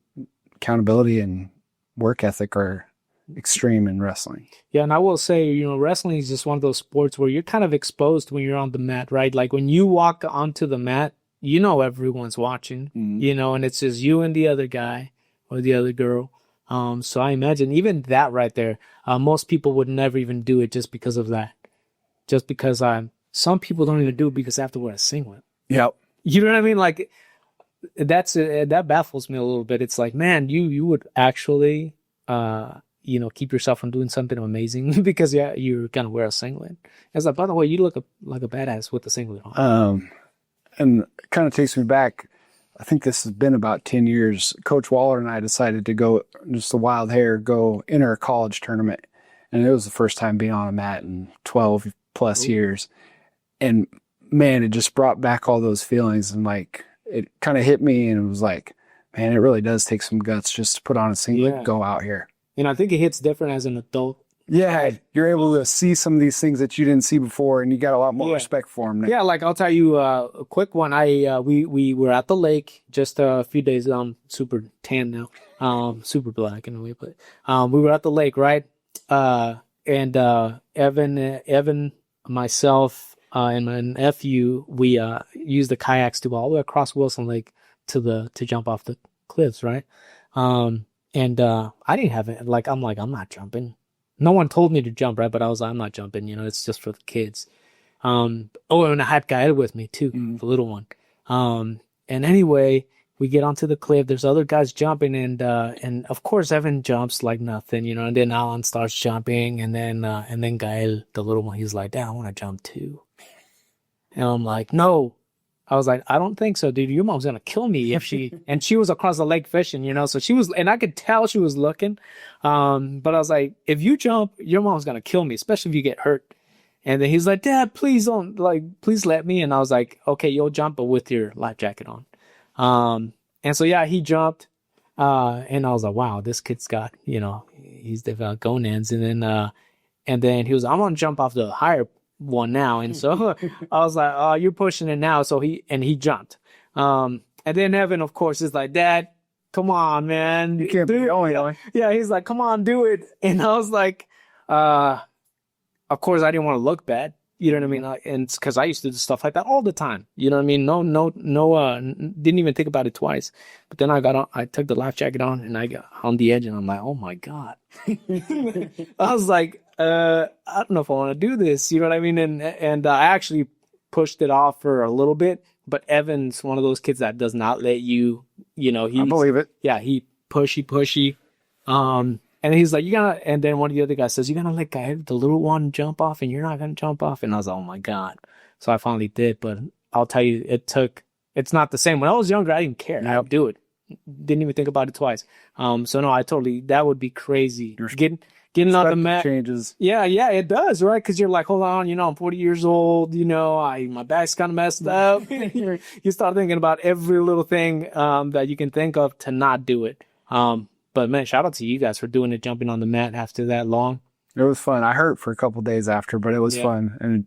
accountability and work ethic are extreme in wrestling. Yeah, and I will say, wrestling is just one of those sports where you're kind of exposed when you're on the mat, right? Like when you walk onto the mat, everyone's watching, and it's just you and the other guy or the other girl. So I imagine even that right there, most people would never even do it just because of that. Just because some people don't even do it because they have to wear a singlet. Yep. You know what I mean? Like that baffles me a little bit. It's like, man, you would actually, keep yourself from doing something amazing because you're gonna wear a singlet. It's like, by the way, you look like a badass with the singlet on. and it kind of takes me back. I think this has been about 10 years. Coach Waller and I decided to go, just the wild hair, go enter a college tournament. And it was the first time being on a mat in 12 plus years. And man, it just brought back all those feelings. And like, it kind of hit me and it was like, man, it really does take some guts just to put on a singlet, go out here. And I think it hits different as an adult. Yeah, you're able to see some of these things that you didn't see before, and you got a lot more respect for them now. Yeah, like I'll tell you a quick one. We were at the lake just a few days. I'm super tan now, super black in a way, but we were at the lake, right? And Evan, myself, and my nephew, we used the kayaks to all the way across Wilson Lake to jump off the cliffs, right? And I didn't have it. Like I'm not jumping. No one told me to jump, right? But I was like, I'm not jumping. It's just for the kids. And I had Gael with me too, the little one. And anyway, we get onto the cliff. There's other guys jumping, and of course Evan jumps like nothing, And then Alan starts jumping, and then Gael, the little one, he's like, Dad, I want to jump too. And I'm like, no. I was like, I don't think so, dude. Your mom's gonna kill me if she. And she was across the lake fishing, So she was, and I could tell she was looking. But I was like, if you jump, your mom's gonna kill me, especially if you get hurt. And then he's like, Dad, please don't, please let me. And I was like, okay, you'll jump, but with your life jacket on. And so yeah, he jumped. And I was like, wow, this kid's got, he's developed gonads. And then he was, I'm gonna jump off the higher one now. And so I was like, oh, you're pushing it now. So he jumped. And then Evan, of course, is like, Dad, come on, man. You can't be going. Yeah, he's like, come on, do it. And I was like, of course, I didn't want to look bad. You know what I mean? And because I used to do stuff like that all the time. You know what I mean? No, didn't even think about it twice. But then I took the life jacket on and I got on the edge and I'm like, oh my God. I was like, I don't know if I want to do this. You know what I mean? And I actually pushed it off for a little bit, but Evan's one of those kids that does not let you, I believe it. Yeah. He pushy. And he's like, and then one of the other guys says, you're going to let the little one jump off and you're not going to jump off. And I was like, oh my God. So I finally did, but I'll tell you, it's not the same. When I was younger, I didn't care. I would do it. Didn't even think about it twice. So no, that would be crazy. Getting on the mat changes. Yeah, it does, right? Because you're like, hold on, I'm 40 years old. My back's kind of messed up. You start thinking about every little thing that you can think of to not do it. But man, shout out to you guys for doing it, jumping on the mat after that long. It was fun. I hurt for a couple days after, but it was fun. And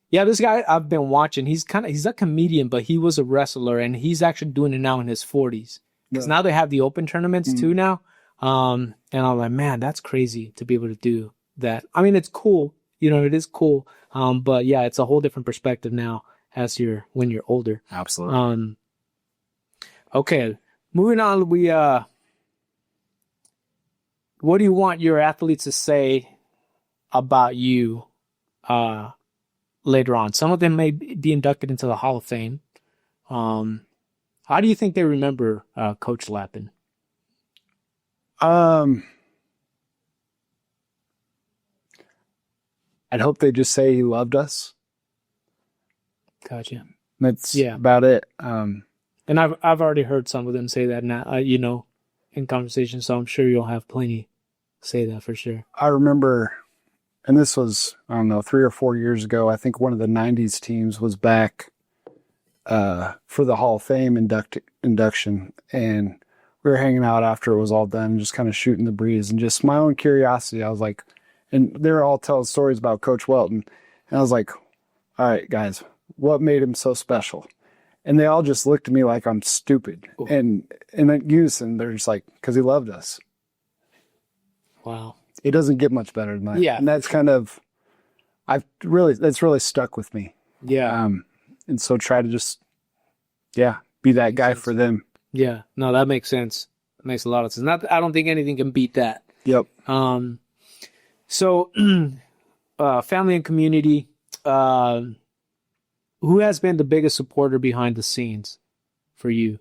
yeah, this guy I've been watching. He's a comedian, but he was a wrestler, and he's actually doing it now in his 40s. Because now they have the open tournaments too now. And I'm like, man, that's crazy to be able to do that. I mean, it's cool. It is cool. But yeah, it's a whole different perspective now when you're older. Absolutely. Okay, moving on. What do you want your athletes to say about you later on? Some of them may be inducted into the Hall of Fame. How do you think they remember Coach Lappin? I'd hope they just say he loved us. Gotcha. That's about it. And I've already heard some of them say that now, in conversation, so I'm sure you'll have plenty say that for sure. I remember, and this was, 3 or 4 years ago, I think one of the 90s teams was back for the Hall of Fame induction, and we were hanging out after it was all done, just kind of shooting the breeze, and just my own curiosity, I was like, and they were all telling stories about Coach Welton, and I was like, all right, guys, what made him so special? And they all just looked at me like I'm stupid. Ooh. And in unison, they're just like, because he loved us. Wow. It doesn't get much better than that. Yeah. And that's kind of, that's really stuck with me. Yeah. And so try to just, be that guy for them. Yeah. No, that makes sense. It makes a lot of sense. I don't think anything can beat that. Yep. So, family and community, who has been the biggest supporter behind the scenes for you?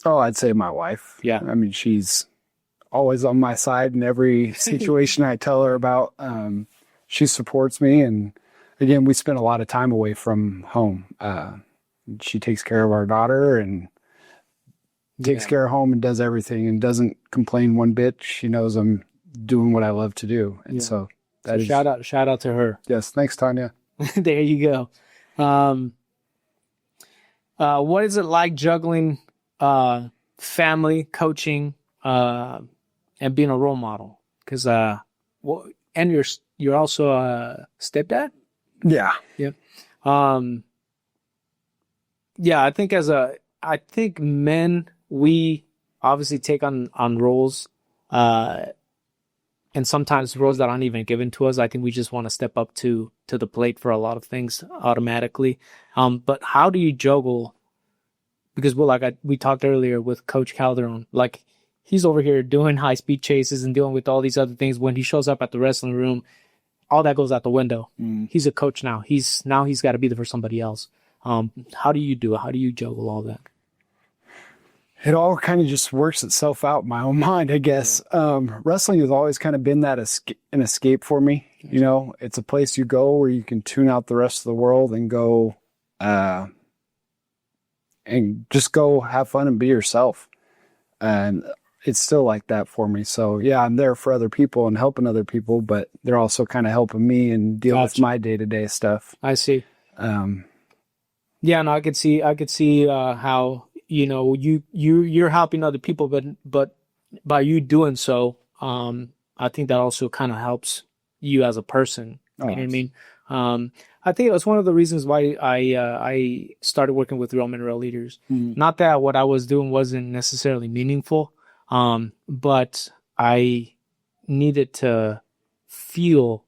Oh, I'd say my wife. Yeah. I mean, she's always on my side in every situation I tell her about. She supports me. And again, we spend a lot of time away from home. she takes care of our daughter and takes care of home and does everything and doesn't complain one bit. She knows I'm doing what I love to do. And so that is, shout out to her. yes. Thanks, Tanya. There you go. What is it like juggling family, coaching, and being a role model? Because and you're also a stepdad. Yeah. Yeah. Yeah. I think men, we obviously take on roles, and sometimes roles that aren't even given to us. I think we just want to step up to the plate for a lot of things automatically. But how do you juggle? Because we talked earlier with Coach Calderon, like he's over here doing high speed chases and dealing with all these other things. When he shows up at the wrestling room, all that goes out the window. He's a coach now. He's got to be there for somebody else. How do you do it? How do you juggle all that? It all kind of just works itself out in my own mind, I guess. Wrestling has always kind of been that an escape for me. You know, it's a place you go where you can tune out the rest of the world and go, and just go have fun and be yourself. And it's still like that for me. So yeah, I'm there for other people and helping other people, but they're also kind of helping me and deal with my day-to-day stuff. I see. Yeah, no, I could see how, you know, you're helping other people, but by you doing so, I think that also kind of helps you as a person. You know what I mean? I think it was one of the reasons why I started working with real men, real leaders. Not that what I was doing wasn't necessarily meaningful, but I needed to feel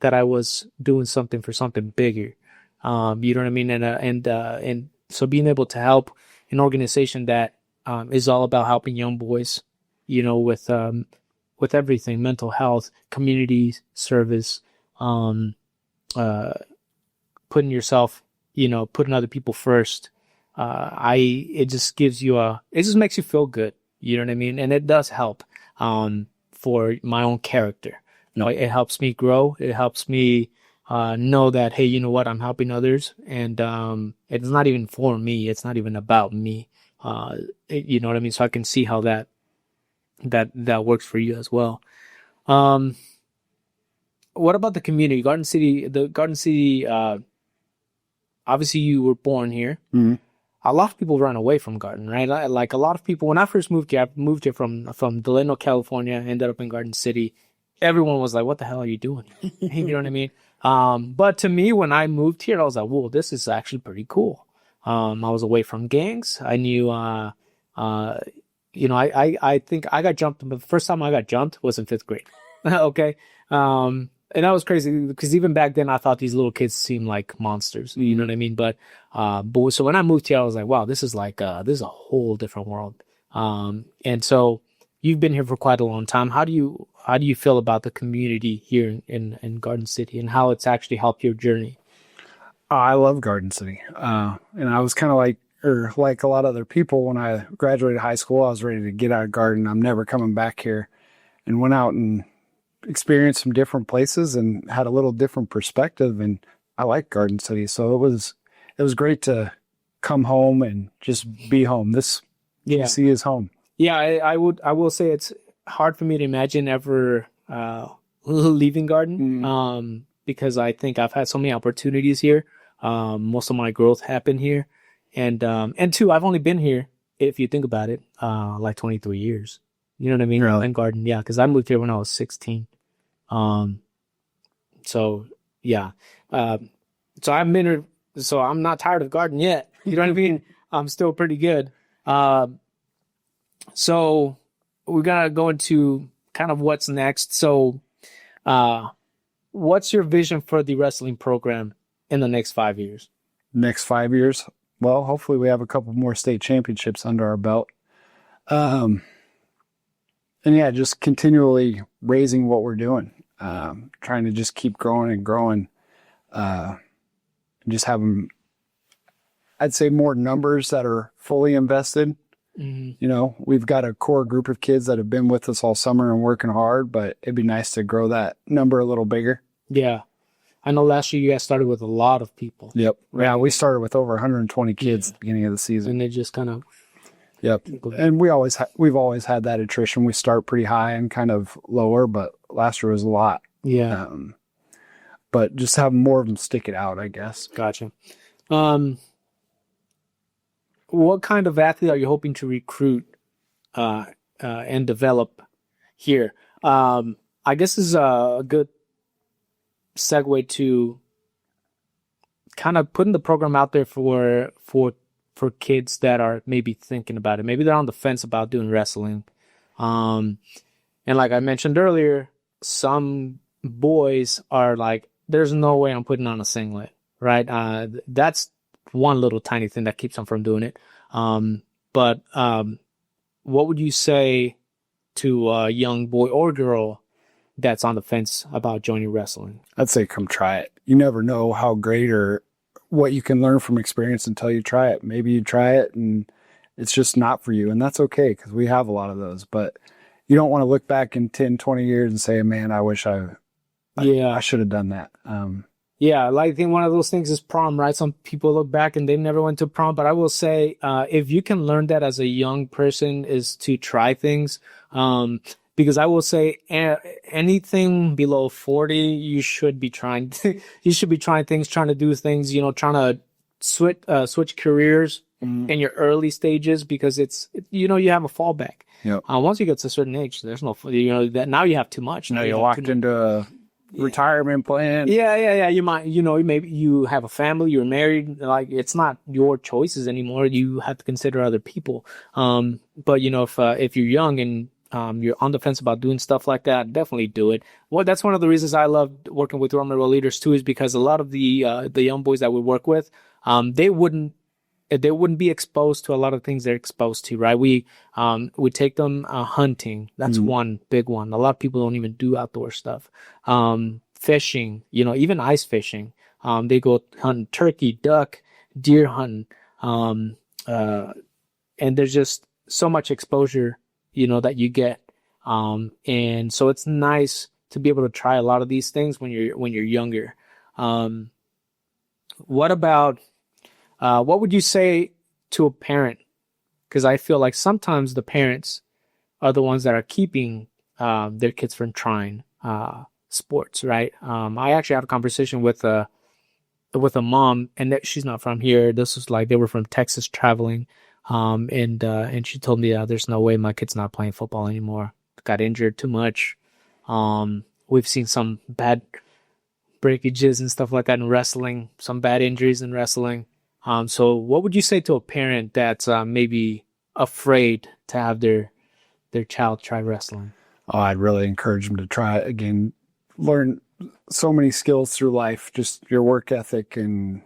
that I was doing something for something bigger. You know what I mean? And so being able to help an organization that is all about helping young boys, you know, with everything, mental health, community service, putting yourself, you know, putting other people first. It just gives you it just makes you feel good. You know what I mean? And it does help, for my own character. You know, it helps me grow. It helps me, know that, hey, you know what? I'm helping others. And, it's not even for me. It's not even about me. You know what I mean? So I can see how that works for you as well. What about the community? Garden City, obviously you were born here. Mm-hmm. A lot of people run away from Garden, right? Like a lot of people, when I first moved here, I moved here from Delano, California, ended up in Garden City. Everyone was like, what the hell are you doing? You know what I mean? But to me, when I moved here, I was like, whoa, this is actually pretty cool. I was away from gangs. I knew, you know, I think I got jumped. The first time I got jumped was in 5th grade. Okay. And that was crazy because even back then I thought these little kids seemed like monsters. You know what I mean? But so when I moved here, I was like, wow, this is a whole different world. And so you've been here for quite a long time. How do you feel about the community here in Garden City and how it's actually helped your journey? I love Garden City. And I was kind of like a lot of other people, when I graduated high school, I was ready to get out of Garden. I'm never coming back here, and went out and experienced some different places and had a little different perspective. And I like Garden City. So it was great to come home and just be home. This DC is home. Yeah. I will say it's hard for me to imagine ever, leaving Garden. Because I think I've had so many opportunities here. Most of my growth happened here. And two, I've only been here, if you think about it, like 23 years. You know what I mean? Really? In Garden, yeah, because I moved here when I was 16. So yeah. So I've been here, so I'm not tired of Garden yet. You know what I mean? I'm still pretty good. So we're gonna go into kind of what's next. So, what's your vision for the wrestling program in the next 5 years? Next 5 years? Well, hopefully we have a couple more state championships under our belt. And yeah, just continually raising what we're doing. Trying to just keep growing and growing. And just having, I'd say, more numbers that are fully invested. Mm-hmm. You know, we've got a core group of kids that have been with us all summer and working hard, but it'd be nice to grow that number a little bigger. Yeah. I know last year you guys started with a lot of people. Yep. Yeah, we started with over 120 kids at the beginning of the season. And they just kind of... Yep. And we've always had that attrition. We start pretty high and kind of lower, but last year was a lot. Yeah. But just have more of them stick it out, I guess. Gotcha. What kind of athlete are you hoping to recruit and develop here? I guess this is a good segue to kind of putting the program out there for kids that are maybe thinking about it. Maybe they're on the fence about doing wrestling. And like I mentioned earlier, some boys are like, there's no way I'm putting on a singlet, right? That's one little tiny thing that keeps them from doing it. But what would you say to a young boy or girl that's on the fence about joining wrestling? I'd say come try it. You never know how great or what you can learn from experience until you try it. Maybe you try it and it's just not for you, and that's okay because we have a lot of those. But you don't want to look back in 10, 20 years and say, man, I wish I should have done that. Yeah, like I think one of those things is prom, right? Some people look back and they never went to prom, but I will say if you can learn that as a young person is to try things. Because I will say anything below 40, you should be trying things, trying to do things, trying to switch careers in your early stages because you have a fallback. Yep. Once you get to a certain age, there's no, that now you have too much. Now you're locked into a retirement plan. Yeah. You might, maybe you have a family, you're married, like it's not your choices anymore. You have to consider other people. But if you're young and you're on the fence about doing stuff like that, definitely do it. Well, that's one of the reasons I love working with Roman Road leaders too, is because a lot of the young boys that we work with, they wouldn't be exposed to a lot of things they're exposed to, right? We take them hunting. That's one big one. A lot of people don't even do outdoor stuff. Fishing, even ice fishing. They go hunting turkey, duck, deer hunting. And there's just so much exposure that you get. And so it's nice to be able to try a lot of these things when you're younger. What would you say to a parent? Because I feel like sometimes the parents are the ones that are keeping their kids from trying sports, right? I actually had a conversation with a mom, and she's not from here. This was like they were from Texas traveling. And she told me, there's no way my kid's not playing football anymore. Got injured too much. We've seen some bad breakages and stuff like that in wrestling, some bad injuries in wrestling. So what would you say to a parent that's maybe afraid to have their child try wrestling? Oh, I'd really encourage them to try it again. Learn so many skills through life, just your work ethic and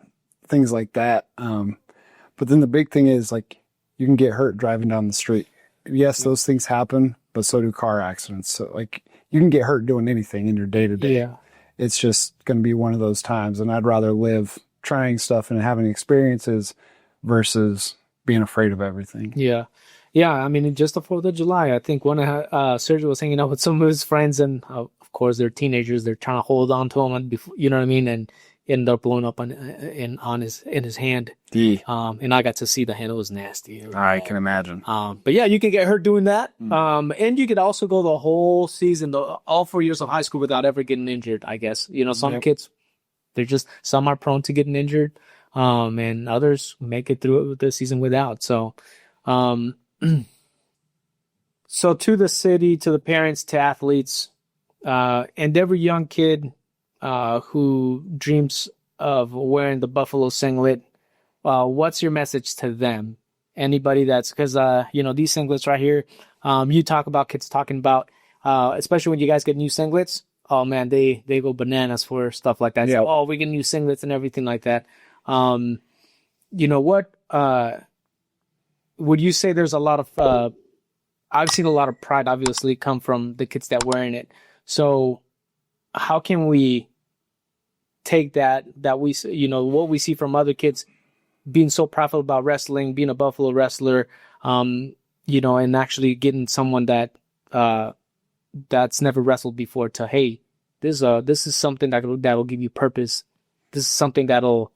things like that. But then the big thing is like, you can get hurt driving down the street. Yes, those things happen, but so do car accidents. So like you can get hurt doing anything in your day to day. Yeah. It's just going to be one of those times. And I'd rather live trying stuff and having experiences versus being afraid of everything. Yeah. Yeah. I mean, just the 4th of July, I think one of Sergio was hanging out with some of his friends and of course they're teenagers. They're trying to hold on to him and before, you know what I mean? And ended up blowing up in his hand. And I got to see the hand. It was nasty. I can imagine. But yeah, you can get hurt doing that. And you could also go the whole season, all 4 years of high school without ever getting injured, I guess. Some kids, some are prone to getting injured. And others make it through the season without. So, so to the city, to the parents, to athletes, and every young kid, who dreams of wearing the Buffalo singlet, what's your message to them? Anybody that's, because, these singlets right here, you talk about kids talking about, especially when you guys get new singlets, oh man, they go bananas for stuff like that. Yeah. So, we get new singlets and everything like that. What, would you say there's a lot of, I've seen a lot of pride obviously come from the kids that wearing it. So, how can we take that we, what we see from other kids being so prideful about wrestling, being a Buffalo wrestler, and actually getting someone that, that's never wrestled before to, hey, this is something that'll give you purpose. This is something that'll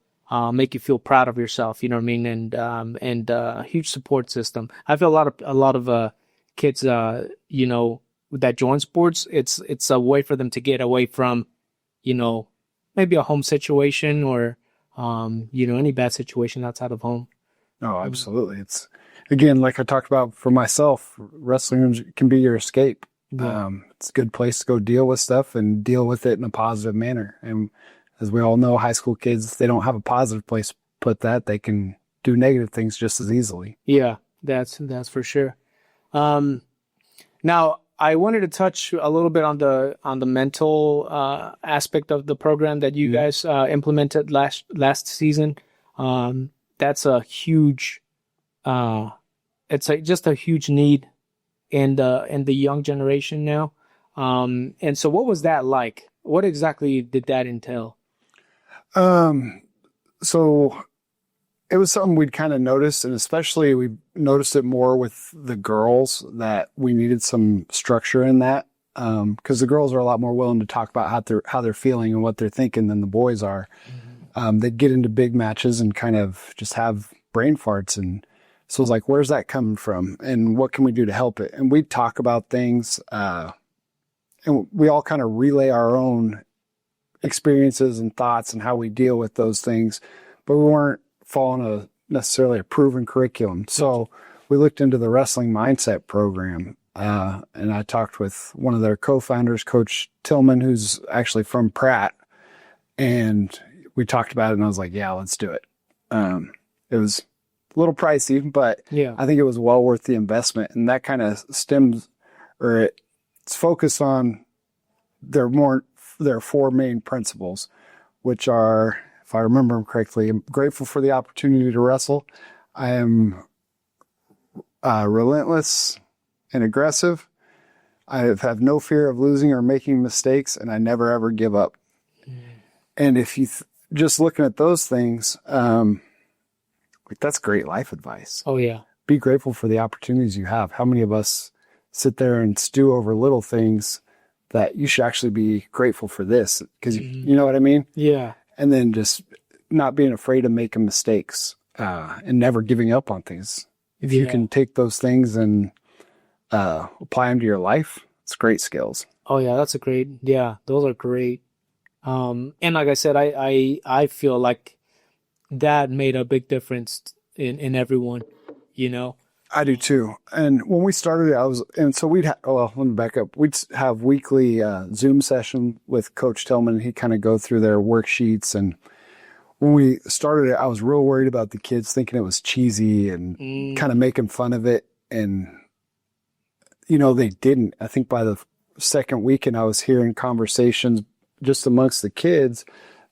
make you feel proud of yourself. You know what I mean? And a huge support system. I feel a lot of kids, you know, that join sports. It's a way for them to get away from, you know, maybe a home situation or you know, any bad situation outside of home. Oh, absolutely. It's, again, like I talked about for myself, wrestling can be your escape. Yeah. It's a good place to go deal with stuff and deal with it in a positive manner. And as we all know, high school kids, they don't have a positive place to put that. They can do negative things just as easily. Yeah, that's for sure. Now, I wanted to touch a little bit on the mental aspect of the program that you guys implemented last season. That's a huge, just a huge need in the young generation now. And so, what was that like? What exactly did that entail? So it was something we'd kind of noticed, and especially we noticed it more with the girls, that we needed some structure in that. Because the girls are a lot more willing to talk about how they're feeling and what they're thinking than the boys are. They'd get into big matches and kind of just have brain farts. And so it was like, where's that coming from? And what can we do to help it? And we'd talk about things, and we all kind of relay our own experiences and thoughts and how we deal with those things, but we weren't following necessarily a proven curriculum. So we looked into the wrestling mindset program, and I talked with one of their co-founders, Coach Tillman, who's actually from Pratt, and we talked about it, and I was like, yeah, let's do it. It was a little pricey, but Yeah. I think it was well worth the investment. And that kind of it's focused on their 4 main principles, which are, if I remember them correctly, I'm grateful for the opportunity to wrestle. I am relentless and aggressive. I have no fear of losing or making mistakes, and I never ever give up. And if you just looking at those things, that's great life advice. Oh yeah. Be grateful for the opportunities you have. How many of us sit there and stew over little things that you should actually be grateful for this? Because you know what I mean? Yeah. And then just not being afraid of making mistakes, and never giving up on things. If you can take those things and apply them to your life, it's great skills. Oh yeah, those are great. And like I said, I feel like that made a big difference in everyone, you know? I do too. And when we started, let me back up. We'd have weekly Zoom session with Coach Tillman. He'd kind of go through their worksheets. And when we started it, I was real worried about the kids thinking it was cheesy and kind of making fun of it. And, you know, they didn't. I think by the second weekend, I was hearing conversations just amongst the kids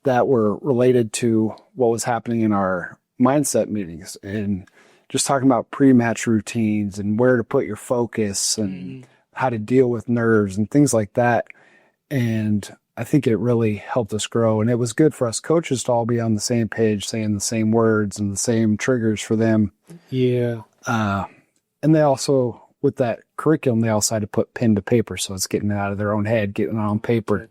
that were related to what was happening in our mindset meetings, and just talking about pre-match routines and where to put your focus and how to deal with nerves and things like that. And I think it really helped us grow. And it was good for us coaches to all be on the same page, saying the same words and the same triggers for them. Yeah. And they also, with that curriculum, they also had to put pen to paper. So it's getting it out of their own head, getting it on paper.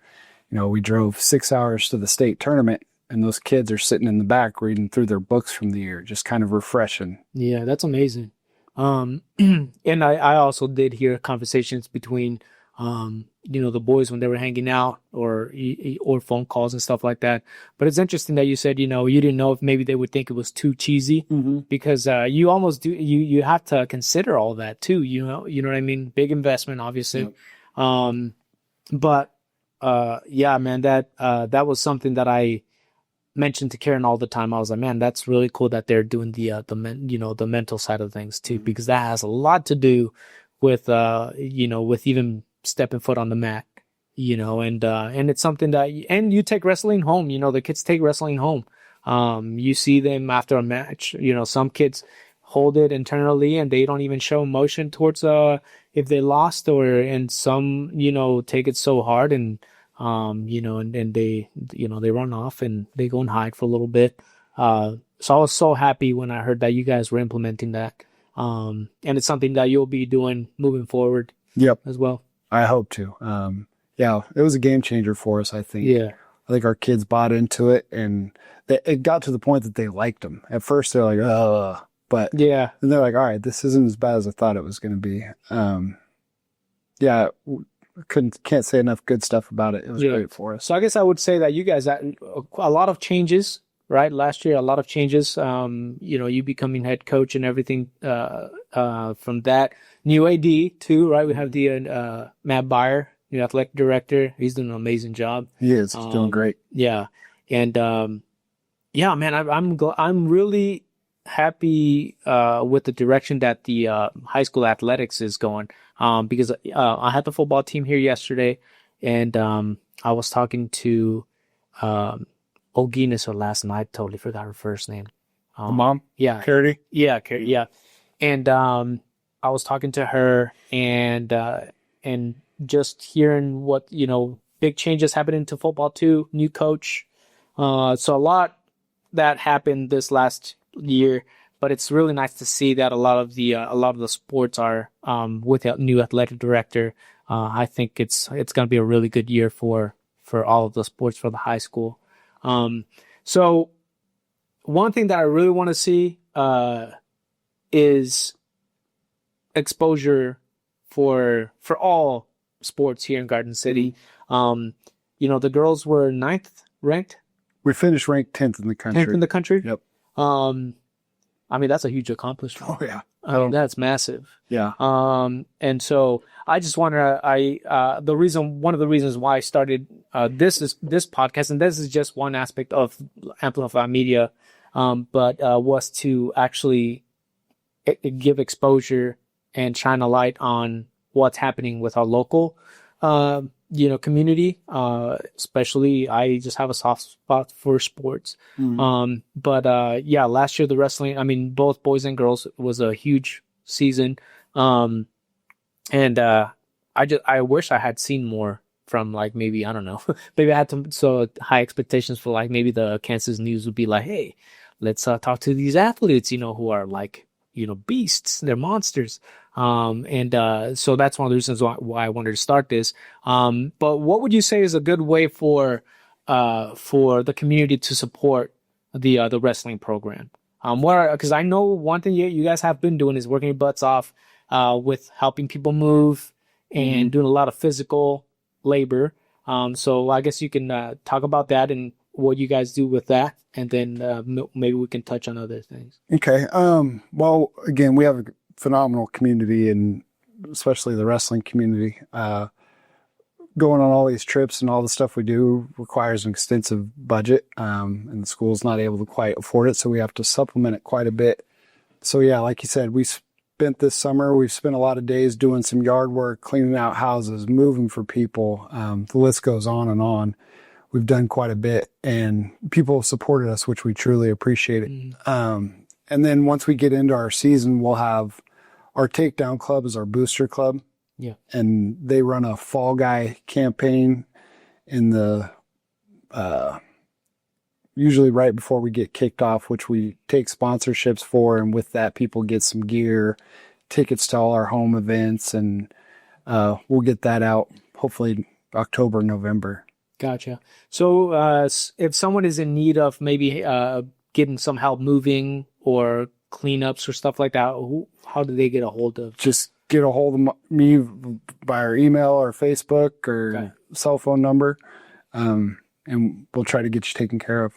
You know, we drove 6 hours to the state tournament, and those kids are sitting in the back reading through their books from the year, just kind of refreshing. Yeah, that's amazing. And I also did hear conversations between, you know, the boys when they were hanging out, or phone calls and stuff like that. But it's interesting that you said, you know, you didn't know if maybe they would think it was too cheesy, because you almost do. You have to consider all that too. You know what I mean? Big investment, obviously. Yep. But yeah, man, that was something that I mentioned to Karen all the time. I was like, man, that's really cool that they're doing the mental side of things too, because that has a lot to do with with even stepping foot on the mat, you know, and it's something that, and you take wrestling home, you know, the kids take wrestling home. You see them after a match, you know, some kids hold it internally and they don't even show emotion towards if they lost, and some, you know, take it so hard and you know, and they, you know, they run off and they go and hide for a little bit. So I was so happy when I heard that you guys were implementing that. And it's something that you'll be doing moving forward. Yep. As well. I hope to. Yeah, it was a game changer for us, I think. Yeah. I think our kids bought into it, and it got to the point that they liked them. At first, they're like, "Oh," but Yeah. then they're like, "All right, this isn't as bad as I thought it was going to be." Yeah, can't say enough good stuff about it. It was great for us. So I guess I would say that you guys had a lot of changes, right? Last year, a lot of changes. You becoming head coach and everything. From that, new AD too, right? We have the Matt Byer, new athletic director. He's doing an amazing job. He is. He's doing great. Yeah, and man, I'm really happy with the direction that the high school athletics is going. Because I had the football team here yesterday, and I was talking to Ogina last night. I totally forgot her first name. Mom? Yeah. Carity? Yeah. And I was talking to her, and just hearing what, big changes happening to football too, new coach. So a lot that happened this last year, but it's really nice to see that a lot of the sports are with a new athletic director. I think it's going to be a really good year for all of the sports for the high school. So one thing that I really want to see is exposure for all sports here in Garden City. The girls were 9th ranked. We finished ranked 10th in the country. 10th in the country? Yep. That's a huge accomplishment. Oh, yeah. That's massive. Yeah. And so I just want to, one of the reasons why I started this podcast, and this is just one aspect of Amplify Media, but was to actually give exposure and shine a light on what's happening with our local community. Especially, I just have a soft spot for sports. Last year the wrestling, both boys and girls, was a huge season. I wish I had seen more from, like, maybe, I don't know, maybe I had so high expectations for, like, maybe the Kansas News would be like, hey, let's talk to these athletes, who are like, beasts, they're monsters. So that's one of the reasons why I wanted to start this. But what would you say is a good way for the community to support the wrestling program? Because I know one thing you guys have been doing is working your butts off with helping people move and doing a lot of physical labor. So I guess you can talk about that and what you guys do with that, and then maybe we can touch on other things. Okay. Well, again, we have a phenomenal community, and especially the wrestling community. Going on all these trips and all the stuff we do requires an extensive budget, and the school's not able to quite afford it, so we have to supplement it quite a bit. So yeah, like you said, we've spent a lot of days doing some yard work, cleaning out houses, moving for people. The list goes on and on. We've done quite a bit, and people have supported us, which we truly appreciate it. And then once we get into our season, we'll have our takedown club is our booster club. Yeah. And they run a fall guy campaign in the, usually right before we get kicked off, which we take sponsorships for. And with that, people get some gear, tickets to all our home events, and we'll get that out hopefully October, November. Gotcha. So if someone is in need of maybe getting some help moving or cleanups or stuff like that, how do they get a hold of? Just get a hold of me by our email or Facebook or cell phone number, and we'll try to get you taken care of.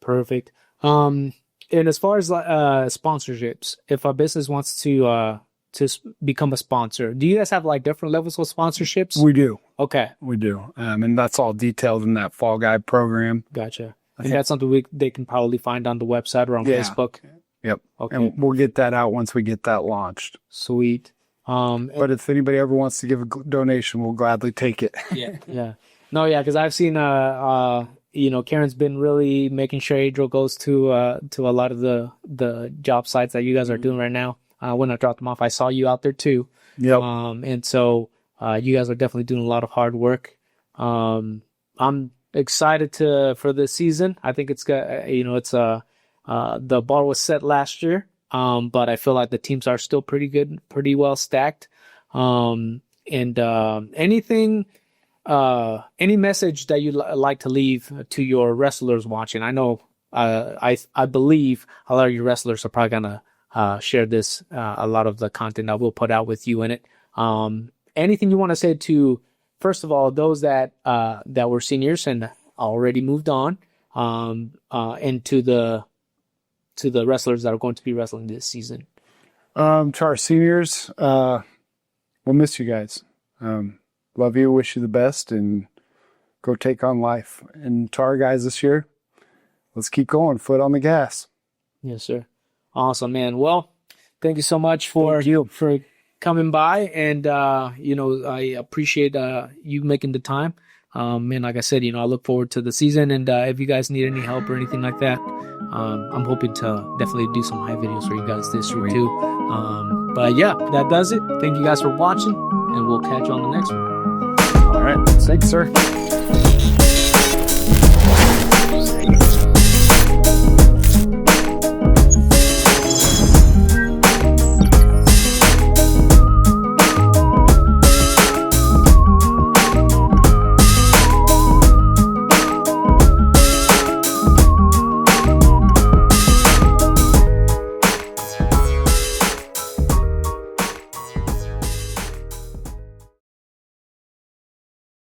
Perfect. And as far as sponsorships, if a business wants to become a sponsor, do you guys have like different levels of sponsorships? We do. Okay. We do. And that's all detailed in that fall guide program. Gotcha. And that's something they can probably find on the website or on Facebook. Yep. Okay. And we'll get that out once we get that launched. Sweet. But if anybody ever wants to give a donation, we'll gladly take it. Yeah. No, yeah, because I've seen, Karen's been really making sure Adriel goes to a lot of the job sites that you guys are doing right now. When I dropped them off, I saw you out there too. Yep. And so you guys are definitely doing a lot of hard work. I'm excited for this season. I think it's the bar was set last year. But I feel like the teams are still pretty good, pretty well stacked. Anything any message that you'd like to leave to your wrestlers watching? I know, I believe a lot of your wrestlers are probably gonna share this, a lot of the content that we'll put out with you in it. Anything you want to say to, first of all, those that were seniors and already moved on, and to the wrestlers that are going to be wrestling this season? To our seniors, we'll miss you guys. Love you, wish you the best, and go take on life. And to our guys this year, let's keep going, foot on the gas. Yes, sir. Awesome, man. Well, thank you so much for coming by, and I appreciate you making the time. And like I said, I look forward to the season, and if you guys need any help or anything like that, I'm hoping to definitely do some high videos for you guys this year too. But yeah, that does it. Thank you guys for watching, and we'll catch you on the next one. All right. Thanks, sir.